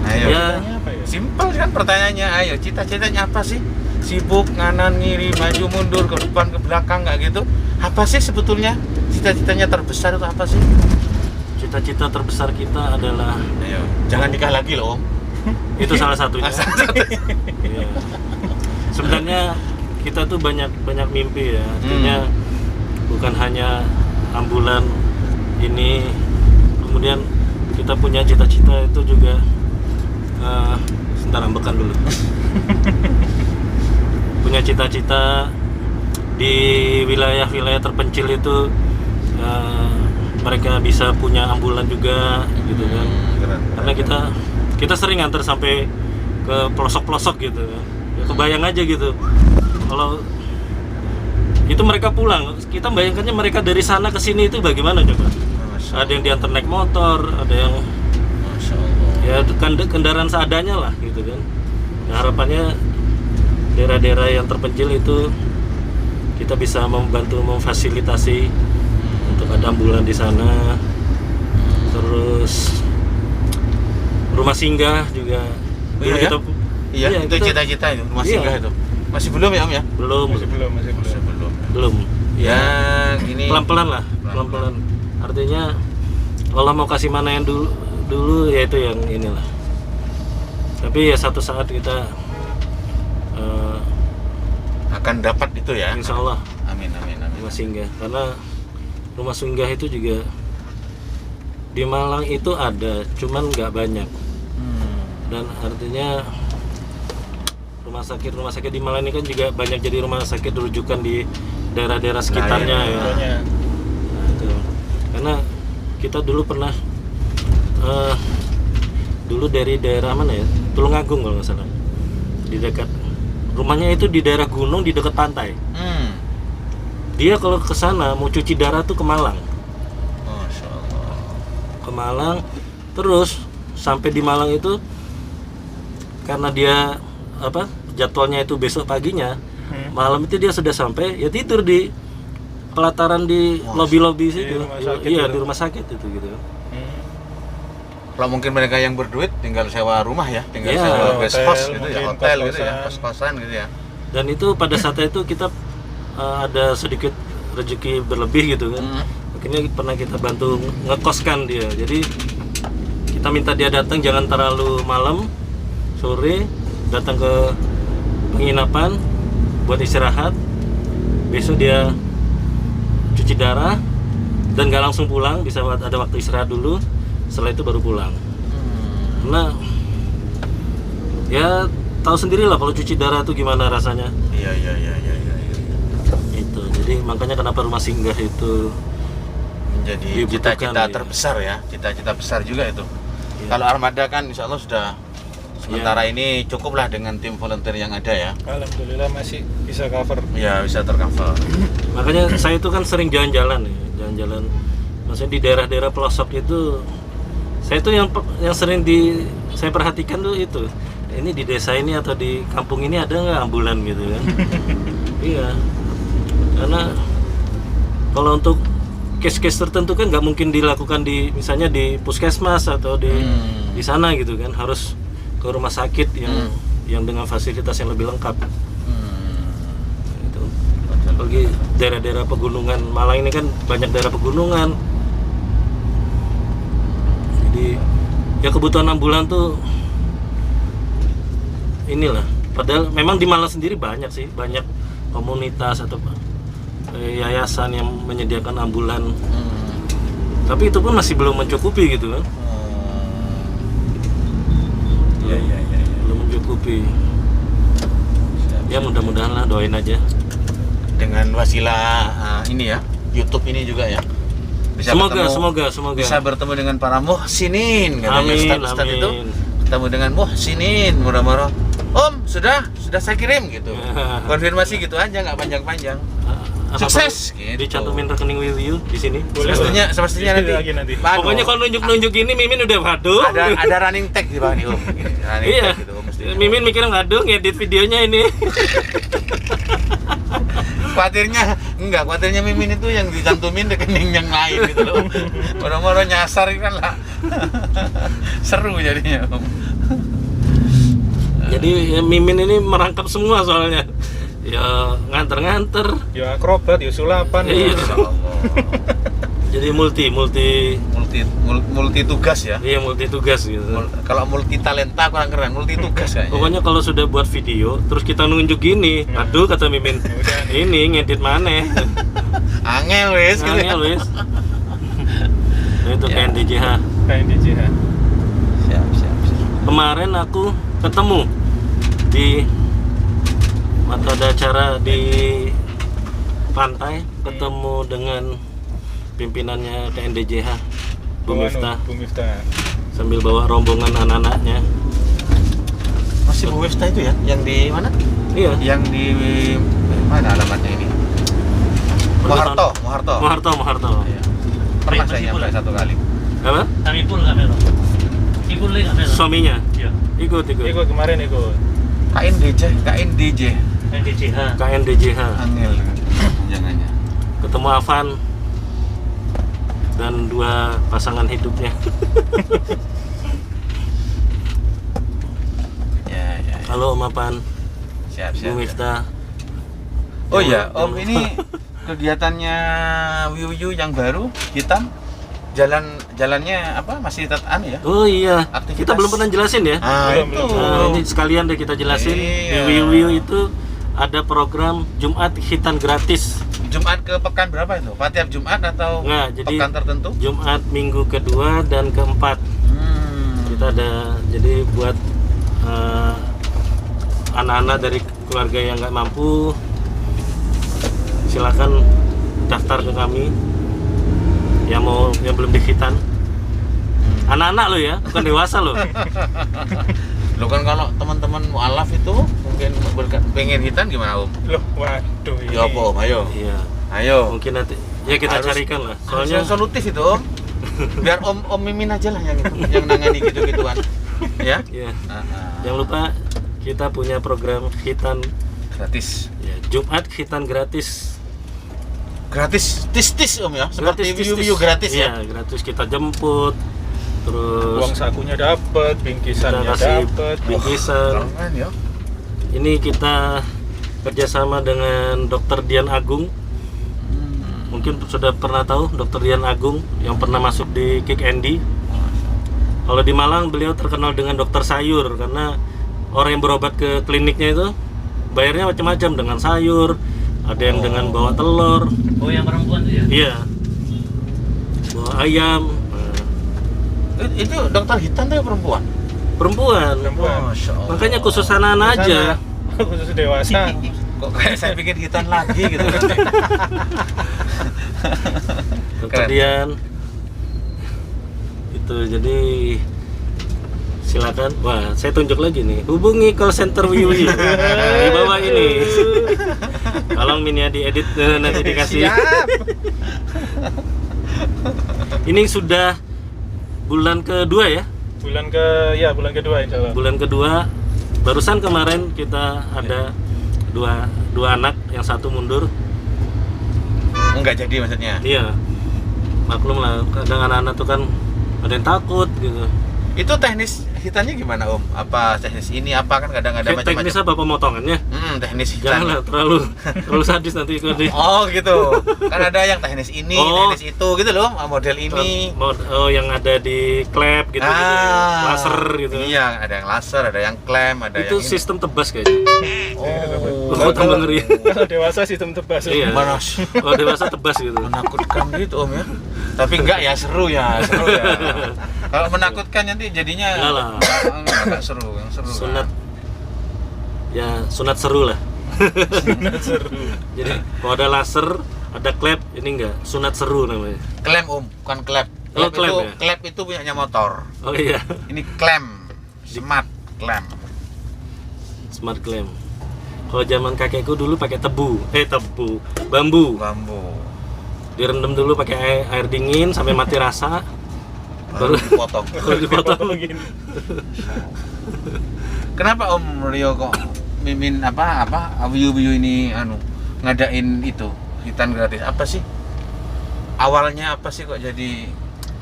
Ayo. Ya, Apa ya? Simpel kan pertanyaannya. Ayo, cita-citanya apa sih? Sibuk nganan ngiri, maju mundur ke depan ke belakang nggak gitu? Apa sih sebetulnya cita-citanya terbesar itu apa sih? cita-cita terbesar kita adalah Ayo, jangan nikah lagi loh Om. itu salah satunya. Salah satu. Iya. Sebenarnya kita tuh banyak mimpi ya. Artinya bukan hanya ambulan ini, kemudian kita punya cita-cita itu juga. Sebentar, ambekan dulu. Punya cita-cita di wilayah-wilayah terpencil itu mereka bisa punya ambulan juga gitu kan. Keren. Karena kita sering antar sampai ke pelosok-pelosok gitu kan. Ya kebayang aja gitu. Kalau itu mereka pulang, kita bayangkannya mereka dari sana ke sini itu bagaimana coba? Masya Ada yang diantar naik motor, ada yang Masya Allah. ya kendaraan seadanya lah gitu kan. Ya, harapannya daerah-daerah yang terpencil itu kita bisa membantu memfasilitasi untuk ada ambulan di sana. Terus rumah singgah juga. Oh, iya, Dulu Iya, itu kita- cita-cita itu, rumah Iya. singgah itu. Masih belum ya Om ya? belum Masih belum. Masih belum. belum. Ya, ini Pelan-pelan lah, pelan-pelan. Artinya Allah mau kasih mana yang dulu ya itu yang inilah. Tapi ya satu saat kita akan dapat itu ya. insya Allah Amin. rumah singgah, karena rumah singgah itu juga di Malang itu ada, cuman nggak banyak. Dan artinya rumah sakit di Malang ini kan juga banyak jadi rumah sakit rujukan di daerah-daerah sekitarnya iya, ya. Contohnya. Nah, itu. Karena kita dulu pernah dulu dari daerah mana ya, Tulungagung kalau nggak salah, di dekat rumahnya itu di daerah gunung di dekat pantai. Dia kalau ke sana mau cuci darah tuh ke Malang. Masya Allah. Ke Malang, terus sampai di Malang itu karena dia jadwalnya itu besok paginya, malam itu dia sudah sampai, ya tidur di pelataran di lobi-lobi situ. rumah sakit Iya, itu. di rumah sakit itu gitu. Kalau mungkin mereka yang berduit tinggal sewa rumah ya, tinggal Iya, sewa guest hotel, house gitu ya, mungkin hotel gitu ya, kos-kosan. kos-kosan gitu ya. Dan itu pada saat itu kita ada sedikit rezeki berlebih gitu kan. Akhirnya pernah kita bantu ngekoskan dia. Jadi kita minta dia datang jangan terlalu malam, sore datang ke penginapan buat istirahat. Besok dia cuci darah dan nggak langsung pulang, bisa ada waktu istirahat dulu. Setelah itu baru pulang. Karena ya tahu sendiri lah kalau cuci darah itu gimana rasanya. Iya. Itu. Jadi makanya kenapa rumah singgah itu Menjadi dibutuhkan, cita-cita iya. terbesar ya, cita-cita besar juga itu. Iya. Kalau Armada kan insya Allah sudah sementara ini cukuplah dengan tim volunteer yang ada ya. Alhamdulillah masih bisa cover. Ya bisa tercover. Makanya saya itu kan sering jalan-jalan ya, jalan-jalan. Maksudnya di daerah-daerah pelosok itu, saya itu yang sering saya perhatikan tuh itu. Ini di desa ini atau di kampung ini ada nggak ambulan gitu kan? Iya. Karena kalau untuk case-case tertentu kan nggak mungkin dilakukan misalnya di puskesmas atau di sana gitu kan, harus ke rumah sakit yang dengan fasilitas yang lebih lengkap. Itu. Apalagi daerah-daerah pegunungan Malang ini kan banyak daerah pegunungan. Jadi ya kebutuhan ambulan tuh inilah. Padahal memang di Malang sendiri banyak sih, banyak komunitas atau yayasan yang menyediakan ambulan. Tapi itu pun masih belum mencukupi gitu kan. Iya. Belum mencukupi. Ya mudah-mudahan lah, doain aja. Dengan wasilah ini ya, YouTube ini juga ya. Semoga. Bisa bertemu dengan para muhsinin katanya Amin, Ustaz itu. amin. Ketemu dengan muhsinin, murah-murah. Om, sudah saya kirim gitu. Konfirmasi gitu aja, nggak panjang-panjang. Sukses gitu. Dicantumin rekening Will di sini. Boleh. Semestinya nanti. Lagi nanti. Waduh, Pokoknya kalau nunjuk-nunjuk ini Mimin udah waduh. ada running tag di bawah nih Om. Running Iya. tag gitu, Om, mestinya. Mimin mikirnya ngadu ngedit videonya ini. Khawatirnya Mimin itu yang dicantumin rekening yang lain gitu loh. Moro-moro nyasar kan lah. Seru jadinya Om. Jadi ya, Mimin ini merangkap semua soalnya. Ya nganter-nganter. Ya akrobat, ya sulapan. Iya. Insya Allah. Jadi multi tugas ya. iya multi tugas gitu. Kalau multi talenta kurang keren, multi tugas kayaknya. Pokoknya kalau sudah buat video terus kita nunjuk gini, aduh kata Mimin, ini ngedit mana? Angel wes gitu. Angel wis. Nah, itu Ya. KNDJH. Kayak di JH. Siap. Kemarin aku ketemu di ada acara di pantai, ketemu dengan pimpinannya KNDJH Bu Miftah Bu Miftah. sambil bawa rombongan anak-anaknya. Masih Bu Miftah itu ya? Yang di mana? Iya. Yang di mana alamatnya ini? Moharto. Moharto. Iya. Pernah saya nyampe satu kali. Apa? Kami pun nggak melo. Ikut lagi nggak melo. Suaminya? Iya. Ikut. Ikut kemarin ikut. KNDJ. NDCH. KNDJH. Angel jangannya. Ketemu Afan dan 2 pasangan hidupnya. Ya. Halo Om Apan, Siap. Bu Miftah. Oh iya, Om, ini kegiatannya Wiu yang baru hitam. Jalannya apa? Masih anu ya? Oh iya, Aktivitas. kita belum pernah jelasin ya. Belum. Nah, ini sekalian deh kita jelasin. Iya. Di Wiu itu ada program Jumat Khitan gratis. Jumat ke pekan berapa itu? Pak tiap Jumat atau Nggak, jadi pekan tertentu? Jumat minggu kedua dan keempat. Kita ada, jadi buat anak-anak dari keluarga yang nggak mampu, silakan daftar ke kami. Yang belum dikhitan. Anak-anak lo ya, bukan dewasa lo. Lo kan kalau teman-teman mualaf itu mungkin pengen hitan gimana, Om? Loh, waduh ini. Ya apa, Om? Iya. Ayo. Mungkin nanti ya kita Harus- carikan lah. Soalnya Soalnya solutif itu, Om. Biar Om Mimin aja lah yang itu, yang nangani gitu-gituan. Ya? ya, Ah, jangan lupa kita punya program khitan gratis. ya, Jumat khitan gratis. Gratis tis Om ya, seperti tis-tis. Wiu gratis ya. Iya, gratis kita jemput. Terus Uang sakunya dapat, bingkisannya kita kasih dapat. bingkisan. Keren ya. Ini kita kerjasama dengan Dr. Dian Agung. Mungkin sudah pernah tahu Dr. Dian Agung yang pernah masuk di Kick Andy. Kalau di Malang beliau terkenal dengan dokter sayur karena orang yang berobat ke kliniknya itu bayarnya macam-macam, dengan sayur, ada yang dengan bawa telur, Oh yang perempuan tuh ya? iya, bawa ayam. Nah, Itu dokter hitam tuh perempuan. perempuan. Masya Allah. Makanya khusus anak-anak aja. Khusus dewasa. Kok kayak saya bikin hitam lagi gitu. Dokter Keren. Dian itu, jadi silakan. Wah, saya tunjuk lagi nih, hubungi call center Wiu di bawah ini. Tolong Min ya diedit, nanti dikasih. Siap. Ini sudah bulan kedua ya, Bulan kedua insya Allah. bulan kedua. Barusan kemarin kita ada dua anak, yang satu mundur. Enggak jadi maksudnya. Iya, maklum lah, kadang anak-anak tuh kan ada yang takut gitu. Itu teknis hitannya gimana, Om? Apa teknis ini apa, kan kadang ada Teknis macam-macam. apa pemotongannya? Teknis hitan. Janganlah terlalu sadis nanti ikut di. Oh gitu. Kan ada yang teknis ini, Oh. teknis itu gitu loh, model ini. Oh, yang ada di klep gitu, laser gitu. Iya, ada yang laser, ada yang klem, ada Itu yang ini. sistem tebas kayaknya. Oh. Oh, tambah ngeri. Kalau dewasa sistem tebas. Iya. Manas. Oh, dewasa tebas gitu. Menakutkan gitu, Om ya. Tapi enggak ya, seru ya. Kalau menakutkan nanti jadinya Enggak lah. Enggak seru, yang seru. Sunat. Lah. Ya, sunat seru lah. Seru. Jadi kalau ada laser, ada klep, ini enggak, sunat seru namanya. Klem, Om, bukan klep. Oh, Klep klep itu, ya? klep itu punyanya motor. Oh iya, Ini klem. Smart klem. smart klem. Kalau zaman kakekku dulu pakai bambu. Bambu. Direndam dulu pakai air dingin sampai mati rasa. Baru dipotong. Baru dipotong. Gini. Kenapa Om Rio kok mimin Wiu ini ngadain itu hitan gratis? Apa sih awalnya, apa sih kok jadi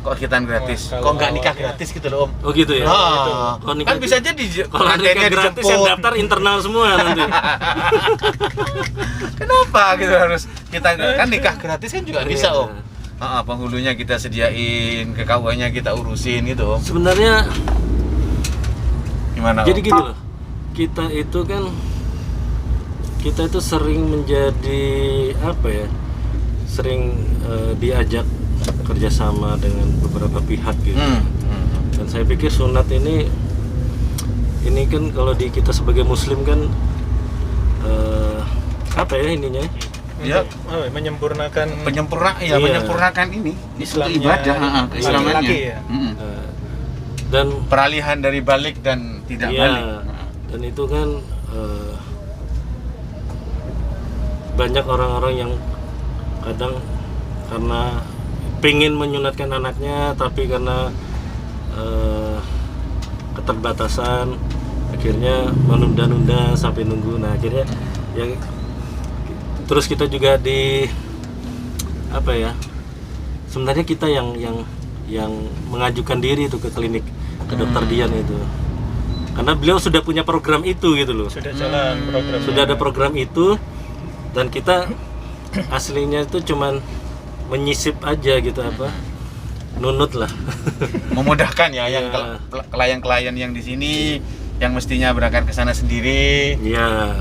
hitan gratis? Wah, kalau Kok nggak nikah awalnya- gratis gitu loh, Om? Oh gitu ya. Oh, Kalau nikah- kan bisa jadi Kalau nikah pengantinnya gratis yang dijemput. daftar internal semua nanti. Kenapa gitu harus kita kan nikah gratis kan juga bisa, Iya. Om. Penghulunya kita sediain, KUA-nya kita urusin gitu, Om. Sebenarnya Gimana, Om? jadi gini loh, kita itu sering menjadi sering diajak kerjasama dengan beberapa pihak gitu. Dan saya pikir sunat ini kan kalau di kita sebagai muslim kan ininya dia menyempurnakan menyempurnakan ini Islamnya, ibadah, keislamannya. laki-laki ya. Dan Peralihan dari balik dan tidak balik. dan itu kan banyak orang-orang yang kadang karena pengen menyunatkan anaknya tapi karena keterbatasan akhirnya menunda-nunda sampai nunggu. Nah akhirnya yang terus kita juga sebenarnya kita yang mengajukan diri itu ke klinik ke dokter Dian itu karena beliau sudah punya program itu gitu loh, Sudah jalan program. sudah ada program itu dan kita aslinya itu cuman menyisip aja gitu nunut lah. Memudahkan ya, yang Iya. klien-klien yang di sini yang mestinya berangkat ke sana sendiri Ya.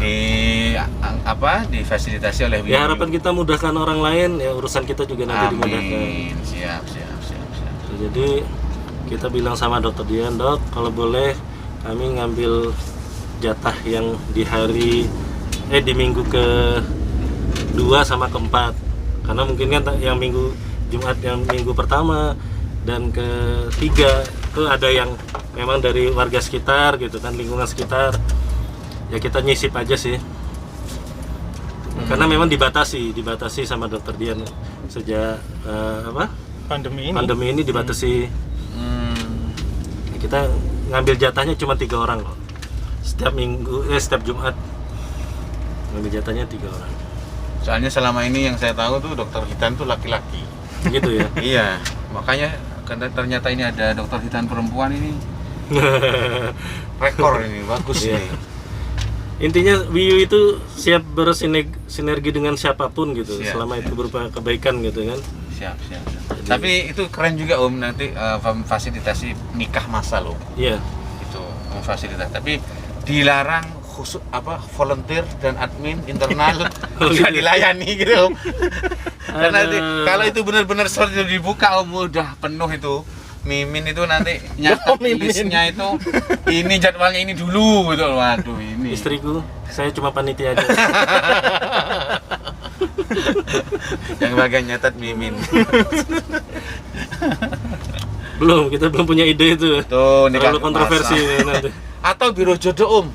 difasilitasi oleh Ya harapan kita mudahkan orang lain, ya urusan kita juga nanti dimudahkan. Amin. Siap. Jadi kita bilang sama dokter Dian, Dok, kalau boleh kami ngambil jatah yang di minggu ke-2 sama ke-4. Karena mungkin kan yang Jumat yang minggu pertama dan ke-3 itu ada yang memang dari warga sekitar gitu kan, lingkungan sekitar. Ya kita nyisip aja sih. Karena memang dibatasi sama dokter Dian sejak pandemi ini dibatasi. Kita ngambil jatahnya cuma 3 orang kok. Setiap Jumat ngambil jatahnya 3 orang. Soalnya selama ini yang saya tahu tuh dokter hitan tuh laki-laki. Gitu ya. Iya, makanya ternyata ini ada dokter hitan perempuan ini. Rekor ini bagus Iya. nih. Intinya WIU itu siap bersinergi dengan siapapun gitu, Siap, selama itu berupa kebaikan gitu kan. Siap. Tapi itu keren juga Om, nanti fasilitasi nikah masal Om. Iya. Itu fasilitas. Tapi dilarang khusus volunteer dan admin internal nggak dilayani gitu Om. Karena kalau itu benar-benar sudah dibuka Om, udah penuh itu. Mimin itu nanti nyatet listnya itu ini jadwalnya ini dulu gitu. Waduh ini. Istriku, saya cuma panitia aja. Yang bagian nyatet Mimin. Kita belum punya ide itu. Tuh nikah Terlalu kontroversi masal. nanti. Atau biro jodoh Om.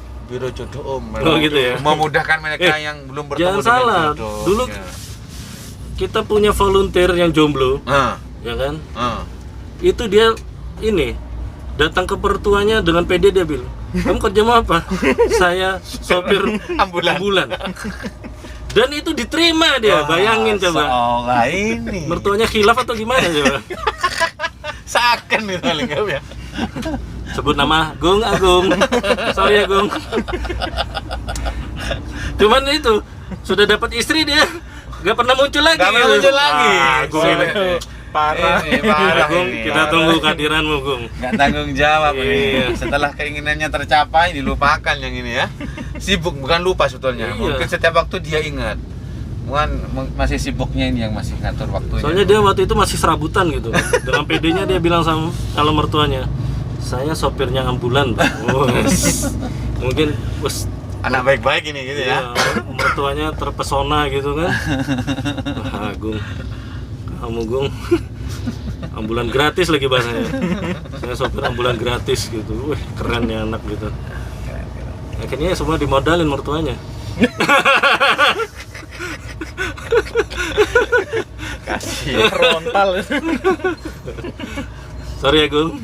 Oh, gitu ya. Memudahkan mereka yang belum bertemu Jangan dengan salah, jodoh. dulu Ya. kita punya volunteer yang jomblo, ya kan? Itu dia datang ke pertuanya dengan PD, dia bilang, kamu kerja mau apa? Saya sopir ambulan. Dan itu diterima dia, bayangin coba. Seolah ini. Mertuanya khilaf atau gimana coba? Seakan nih paling ya. Sebut nama Agung. Sorry ya Gung. Cuman itu sudah dapat istri dia, nggak pernah muncul lagi. Agung ini. Parah. Parah Gung, ini. kita tunggu kehadiranmu Gung. Nggak tanggung jawab Iya. ini. Setelah keinginannya tercapai dilupakan yang ini ya. Sibuk, bukan lupa sebetulnya. Iya. Mungkin setiap waktu dia ingat. Masih sibuknya ini yang masih ngatur waktunya. Soalnya dia waktu itu masih serabutan gitu. Dengan PD-nya dia bilang sama calon mertuanya, saya sopirnya ambulan, Pak. Mungkin anak baik-baik ini gitu ya. Mertuanya terpesona gitu kan. Wah, Agung, kamu Gung, ambulan gratis lagi bahasanya. Saya sopir ambulan gratis gitu. Wih, keren ya anak gitu. Akhirnya semua dimodalin mertuanya. Kasih. Frontal. Sorry ya Gung,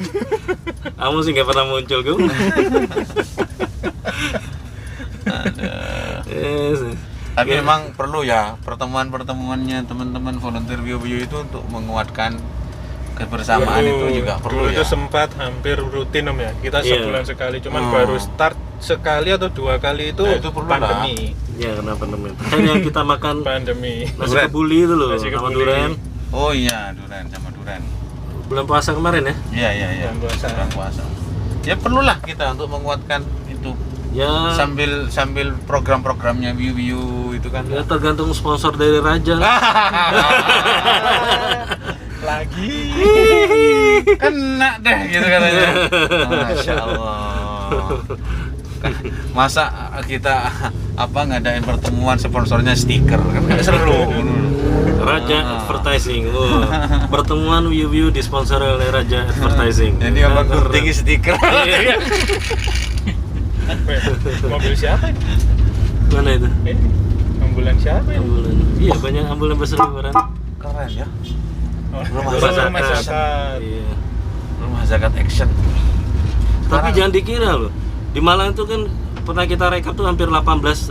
kamu sih nggak pernah muncul Gung. Yes. Tapi memang perlu ya pertemuan-pertemuannya teman-teman volunteer Bio itu untuk menguatkan kebersamaan itu juga perlu Dulu ya. itu sempat hampir rutin Om ya. Kita Iya. sebulan sekali, cuman baru start sekali atau 2 kali itu, Nah, itu perlu pandemi. Ya kenapa namanya? Yang kita makan Pandemi. nasi Durian. kebuli itu loh, Nasi sama kebuli. durian. Oh iya, durian sama durian. Bulan puasa kemarin ya? Iya. Bulan puasa. Bulan puasa. Ya perlulah kita untuk menguatkan itu Ya, sambil program-programnya Bio itu kan. ya tergantung sponsor dari Raja. Lagi. Kena deh gitu katanya. Masya Allah. Masa kita ngadain pertemuan sponsornya stiker kan nggak seru. Raja Advertising. Oh, pertemuan Wiu disponsori oleh Raja Advertising. Jadi abang tinggi stiker. Iya. Mobil siapa ini? Mana itu? Ambulan siapa ini? Ambulan. Iya, banyak ambulan berseliweran. Keren ya. Rumah Rumah zakat. Iya. Rumah zakat action. Tapi jangan dikira loh. Di Malang itu kan pernah kita rekap tuh hampir 18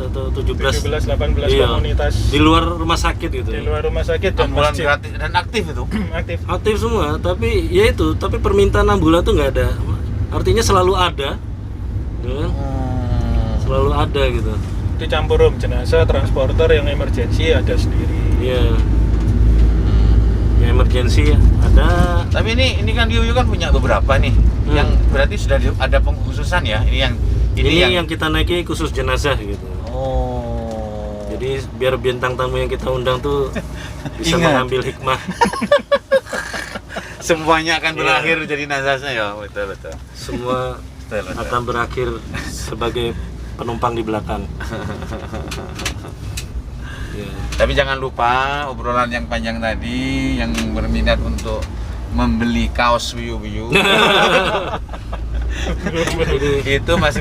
atau 17 17-18 iya, komunitas di luar rumah sakit gitu. di luar rumah sakit dan ambulan masjid. gratis dan aktif itu. Aktif. Aktif semua, tapi ya itu, tapi permintaan ambulan tuh nggak ada. Artinya selalu ada. Ya kan? Selalu ada gitu. Itu campur jenazah, transporter yang emergency ada sendiri. Iya. Yang emergency ada. Tapi ini kan Wiu kan punya beberapa nih, yang berarti sudah ada pengkhususan ya. Ini yang kita naiki khusus jenazah gitu. Oh. Jadi biar bintang tamu yang kita undang tuh bisa Ingat. mengambil hikmah. Semuanya akan Iya. berakhir jadi nazasnya ya, betul. Semua Betul. akan berakhir sebagai penumpang di belakang. Ya. Tapi jangan lupa obrolan yang panjang tadi yang berminat untuk membeli kaos Wiu itu masih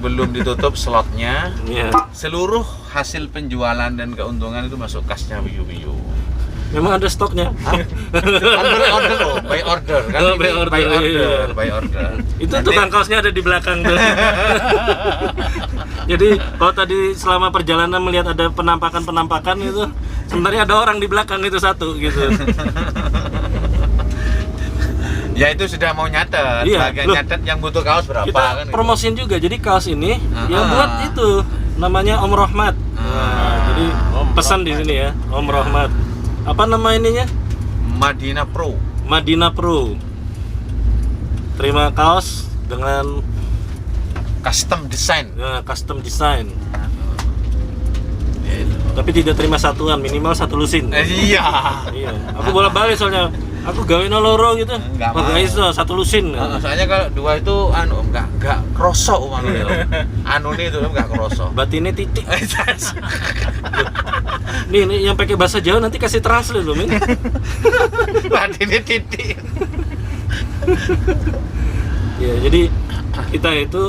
belum ditutup slotnya. Ya. Seluruh hasil penjualan dan keuntungan itu masuk kasnya Wiu. Memang ada stoknya. Kan order loh, by order kan. Oh, Ini by order. Itu Nanti- tukang kaosnya ada di belakang tuh. Jadi kalau tadi selama perjalanan melihat ada penampakan itu, sebenarnya ada orang di belakang itu satu gitu. Ya itu sudah mau nyatet, Iya, bagian loh. nyatet yang butuh kaos berapa Kita kan gitu. promosiin juga. Jadi kaos ini yang Ah. buat itu namanya Om Rohmat. Nah, jadi pesan di sini ya, Om Rohmat. Apa nama ininya? Madinah Pro. Madinah Pro. Terima kaos dengan Custom design. custom design. Gitu. Tapi tidak terima satuan, minimal satu lusin. Iya. Iya. Aku bolak-balik soalnya. Aku gawe loro gitu. Nggak Oh, mau. guys, satu lusin. Soalnya kalau dua itu enggak kroso anu ini itu enggak kroso. Batinnya titik. Nih yang pakai bahasa Jawa nanti kasih translate loh, Min. Batinnya titik. Ya, jadi kita itu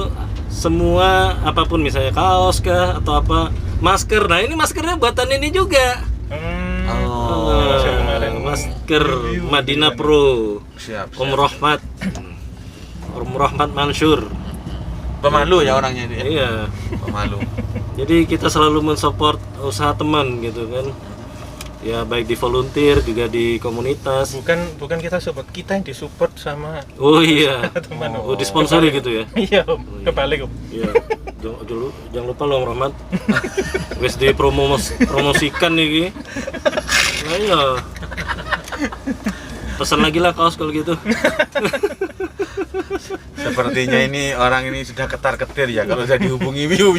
semua apapun misalnya kaos kah atau apa, masker. Nah, ini maskernya buatan ini juga. Masker kemarin. Masker Review. Madinah Pro. Siap. Om Rohmat. Om Rohmat Mansur. Pemalu ya orangnya dia. Iya. Pemalu. Jadi kita selalu mensupport usaha teman gitu kan. Ya baik di volunteer juga di komunitas. Bukan kita support, kita yang disupport sama Oh iya. teman. Oh disponsori gitu ya. Iya Om, kebalik Om. Iya. Jangan lupa loh Om Rahmat. Wes promosikan nih. Nah, iya. Pesan lagi lah kaos kalau gitu. Sepertinya ini orang ini sudah ketar-ketir ya kalau sudah dihubungi Wiu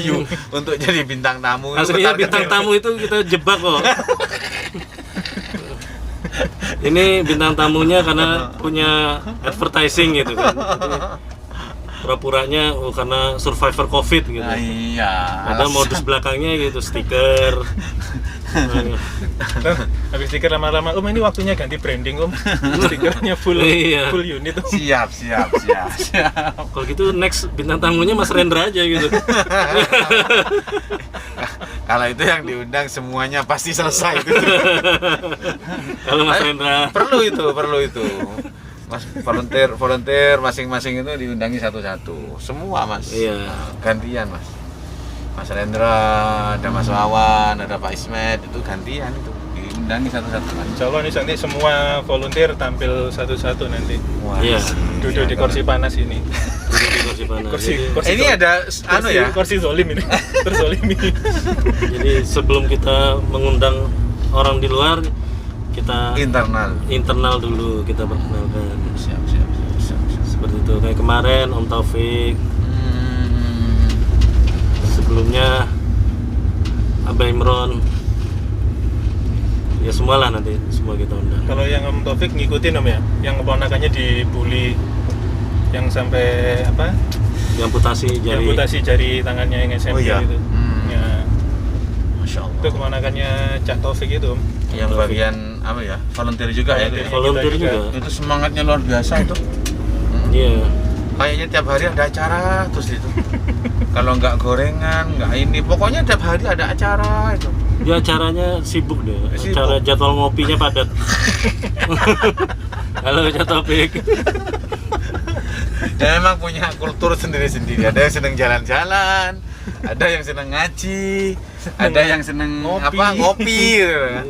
untuk jadi bintang tamu. itu Aslinya ketar-ketir. bintang tamu itu kita jebak kok. Ini bintang tamunya karena punya advertising gitu kan. Jadi, pura-puranya karena survivor COVID gitu. Nah, iya. Ada modus belakangnya gitu, stiker. Nah, habis stiker lama-lama, Om ini waktunya ganti branding Om. Stikernya full Iya. full unit Om. Siap. Kalau gitu next bintang tamunya Mas Rendra aja gitu. Kalau itu yang diundang semuanya pasti selesai itu. Kalau Mas Rendra perlu itu. Mas volunteer masing-masing itu diundangi satu-satu. Semua Mas. Iya. Gantian Mas. Mas Rendra, ada Mas Wawan, ada Pak Ismet, itu gantian itu. Diundangi satu-satu Mas. Insya Allah nih nanti semua volunteer tampil satu-satu nanti. Wah, Iya. Duduk di kursi panas ini. duduk di kursi panas. Jadi, Ini ada anu ya. Kursi zolim ini. Terzolimi. jadi sebelum kita mengundang orang di luar, kita Internal. dulu kita perkenalkan. Siap. Seperti itu kayak kemarin Om Taufik, sebelumnya Abah Imron. Ya semualah nanti semua kita undang. Kalau yang Om Taufik ngikutin Om ya, yang keponakannya dibully, yang sampai apa? Diamputasi jari tangannya yang SMP Oh, iya? gitu. Ya, Masya Allah. itu keponakannya Cak Taufik itu. Yang bagian apa ya? Volunteer juga ya itu. Ya? Volunteer Kita juga. Itu semangatnya luar biasa itu. Iya. Kayaknya tiap hari ada acara terus itu. Kalau nggak gorengan, nggak ini, pokoknya tiap hari ada acara itu. Dia acaranya sibuk deh. Sibuk. Acara jadwal ngopinya padat. Halo Cak Taufik. Dan memang punya kultur sendiri-sendiri. Ada yang seneng jalan-jalan, ada yang seneng ngaji, ada yang seneng ngopi gitu kan.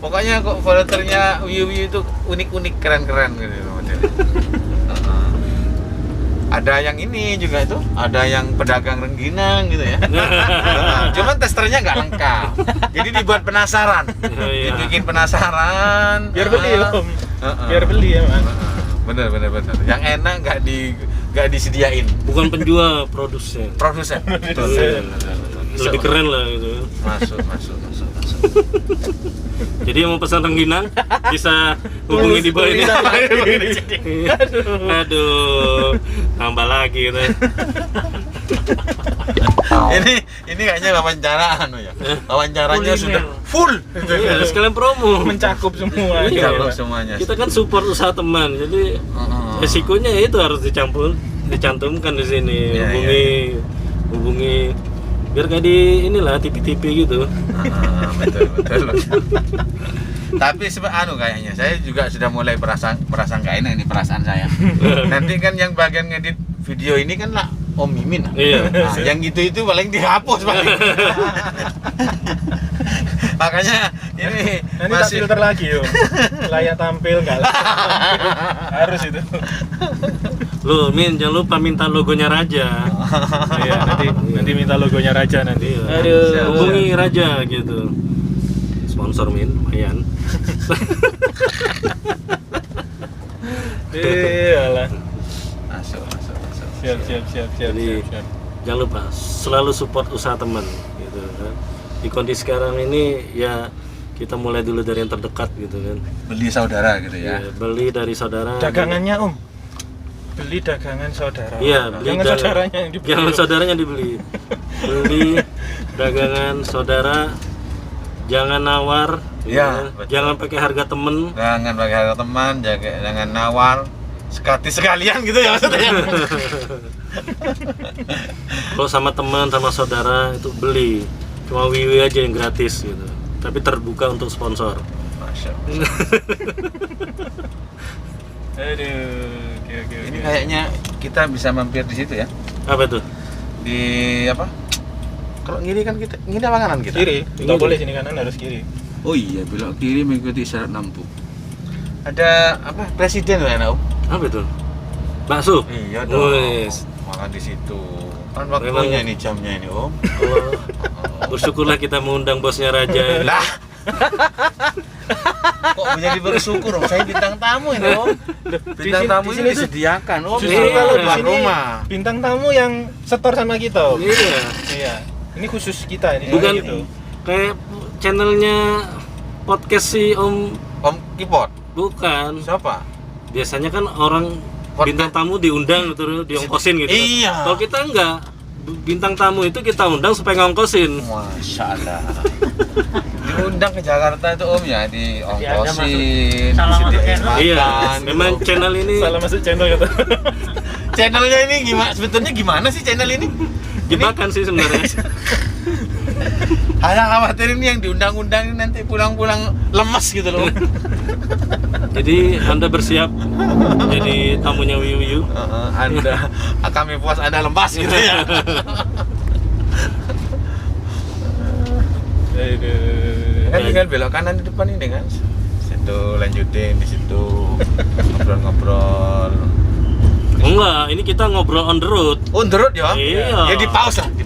Pokoknya kok volunteernya Wiwi itu unik-unik, keren-keren gitu modelnya. Ada yang ini juga itu, ada yang pedagang rengginang gitu ya. Cuman testernya nggak lengkap, jadi dibuat penasaran, Iya. dibikin penasaran. Biar beli Om. Biar beli ya, Mas. Bener. Yang enak nggak disediain. Bukan penjual, produsen. Produsen. Iya. Lebih keren lah gitu. Masuk. Jadi yang mau pesan rengginang bisa hubungi di bawah ini. Aduh, tambah lagi gitu. ini kayaknya wawancara ya. Wawancaranya sudah full. Iya, sekalian promo. Mencakup semua. Iya, Kalau Pak. semuanya. Kita kan support usaha teman, jadi resikonya itu harus dicantumkan di sini. Iya, Hubungi biar kayak di inilah TV-TV gitu. Betul. Tapi kayaknya saya juga sudah mulai perasaan gak enak ini perasaan saya. Nanti kan yang bagian ngedit video ini kan lah Om Mimin. Iya. Nah, yang itu paling dihapus paling. Makanya ini Nanti tak filter lagi Om. Layak tampil nggak layak tampil. Harus itu. Loh, Min, jangan lupa minta logonya Raja. Iya, nanti minta logonya Raja nanti. Iya. Aduh. Hubungi Raja gitu. Sponsor Min, lumayan. Iyalah. masuk. Siap. Jadi jangan lupa selalu support usaha teman gitu kan. Di kondisi sekarang ini ya kita mulai dulu dari yang terdekat gitu kan. Beli saudara gitu ya. Ya, beli dari saudara. Dagangannya Om. Beli dagangan saudara. Iya, beli Jangan saudaranya yang dibeli. Jangan saudaranya dibeli. Beli dagangan saudara. Jangan nawar. Iya, betul. Jangan pakai harga temen. Jangan pakai harga teman, jangan nawar. Sekalian gitu ya maksudnya. Kalau sama teman, sama saudara itu beli. Cuma Wiwi aja yang gratis gitu. Tapi terbuka untuk sponsor. Masya Aduh. Oke. Ini kayaknya kita bisa mampir di situ ya. Apa tuh? Di apa? Kalau ngiri kan kita ngiri apa kanan kita? Kiri. Nggak boleh sini kanan, harus kiri. Oh iya, belok kiri mengikuti isyarat lampu. Ada apa? Presiden lah, Om? Apa itu? Bakso? Iya dong. Wes. Makan di situ. Kan waktunya ini jamnya ini, Om. Bersyukurlah kita mengundang bosnya Raja. Lah. Kok menjadi bersyukur, Om? Saya bintang tamu ini, Om. Bintang tamu di ini sini tuh disediakan, Om. Justru Iya, kalau di tuan sini rumah. bintang tamu yang setor sama kita Om. Iya. Iya. Ini khusus kita ini. Bukan gitu. kayak channelnya podcast si Om. Om Kipot. Bukan. Siapa? Biasanya kan orang bintang tamu diundang terus diongkosin gitu. Iya. Kalau kita enggak, bintang tamu itu kita undang supaya ngongkosin. Masya Allah. Diundang ke Jakarta itu Om ya, diongkosin, Salah masuk disediain channel. makan. Iya, gitu. memang channel ini Salah masuk channel kata. Channelnya ini gimana? Sebetulnya gimana sih channel ini? jebakan sih sebenarnya. Hanya khawatir ini yang diundang-undang ini nanti pulang-pulang lemas gitu loh. Jadi Anda bersiap jadi tamunya Wiwi. Anda kami puas Anda lemas gitu ya. Aduh. Kan tinggal belok kanan di depan ini kan. Situ lanjutin di situ ngobrol-ngobrol. Enggak, ini kita ngobrol on the road. On the road ya? Iya. Ya di pause nanti.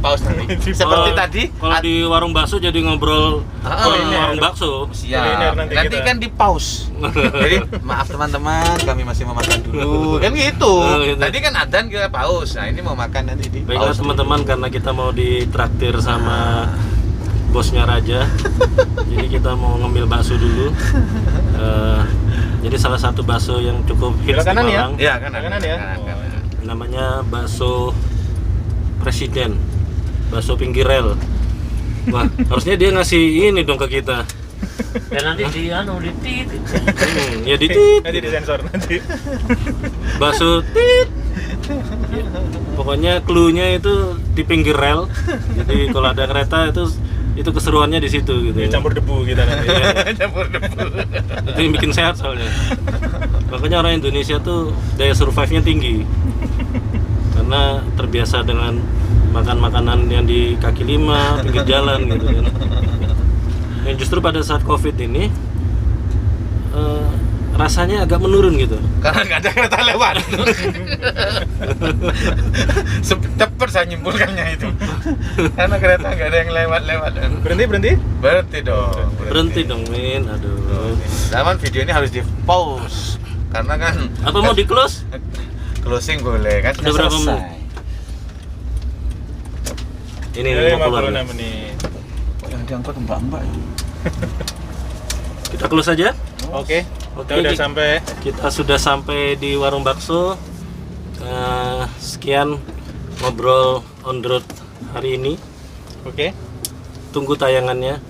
Seperti Kalau- tadi. Kalau di warung bakso jadi ngobrol Kuliner. warung bakso. Siap. Nanti Nanti kita. kan di pause. Jadi maaf teman-teman, kami masih mau makan dulu. Kan gitu. Oh, gitu. Tadi kan adzan kita pause. Nah ini mau makan nanti di Baiklah pause. teman-teman, karena kita mau ditraktir sama bosnya Raja, jadi kita mau ngambil bakso dulu. Jadi salah satu bakso yang cukup hits Belok kanan di ya? Malang, Iya kanan. Kanan ya? Kanan. namanya bakso presiden, bakso pinggir rel. Wah, harusnya dia ngasih ini dong ke kita. Dan nanti ditit. Ya ditit. Nanti disensor nanti. Bakso tit. Ya, pokoknya clue-nya itu di pinggir rel. Jadi kalau ada kereta itu keseruannya di situ gitu. Ya, campur debu kita nanti. Campur debu. Itu yang bikin sehat soalnya. Makanya orang Indonesia tuh daya survive-nya tinggi. Karena terbiasa dengan makan makanan yang di kaki lima, pinggir jalan gitu kan. Yang justru pada saat Covid ini rasanya agak menurun gitu. Karena nggak ada kereta lewat. Cepet saya nyimpulkannya itu. Karena kereta nggak ada yang lewat-lewat. Berhenti dong. Berhenti dong, Min. Aduh. Zaman video ini harus di pause karena kan. Apa mau di close? Closing boleh kan? Udah berapa menit? Ini mau keluar. 56 menit. Yang diangkut mbak-mbak ya. Kita close aja. Oke. Kita sudah sampai di warung bakso. Sekian ngobrol on the road hari ini. Oke. Tunggu tayangannya.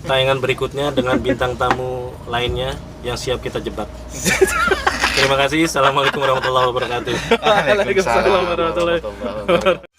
Tayangan berikutnya dengan bintang tamu lainnya yang siap kita jebak. Terima kasih. Assalamualaikum warahmatullahi wabarakatuh. Waalaikumsalam warahmatullahi wabarakatuh.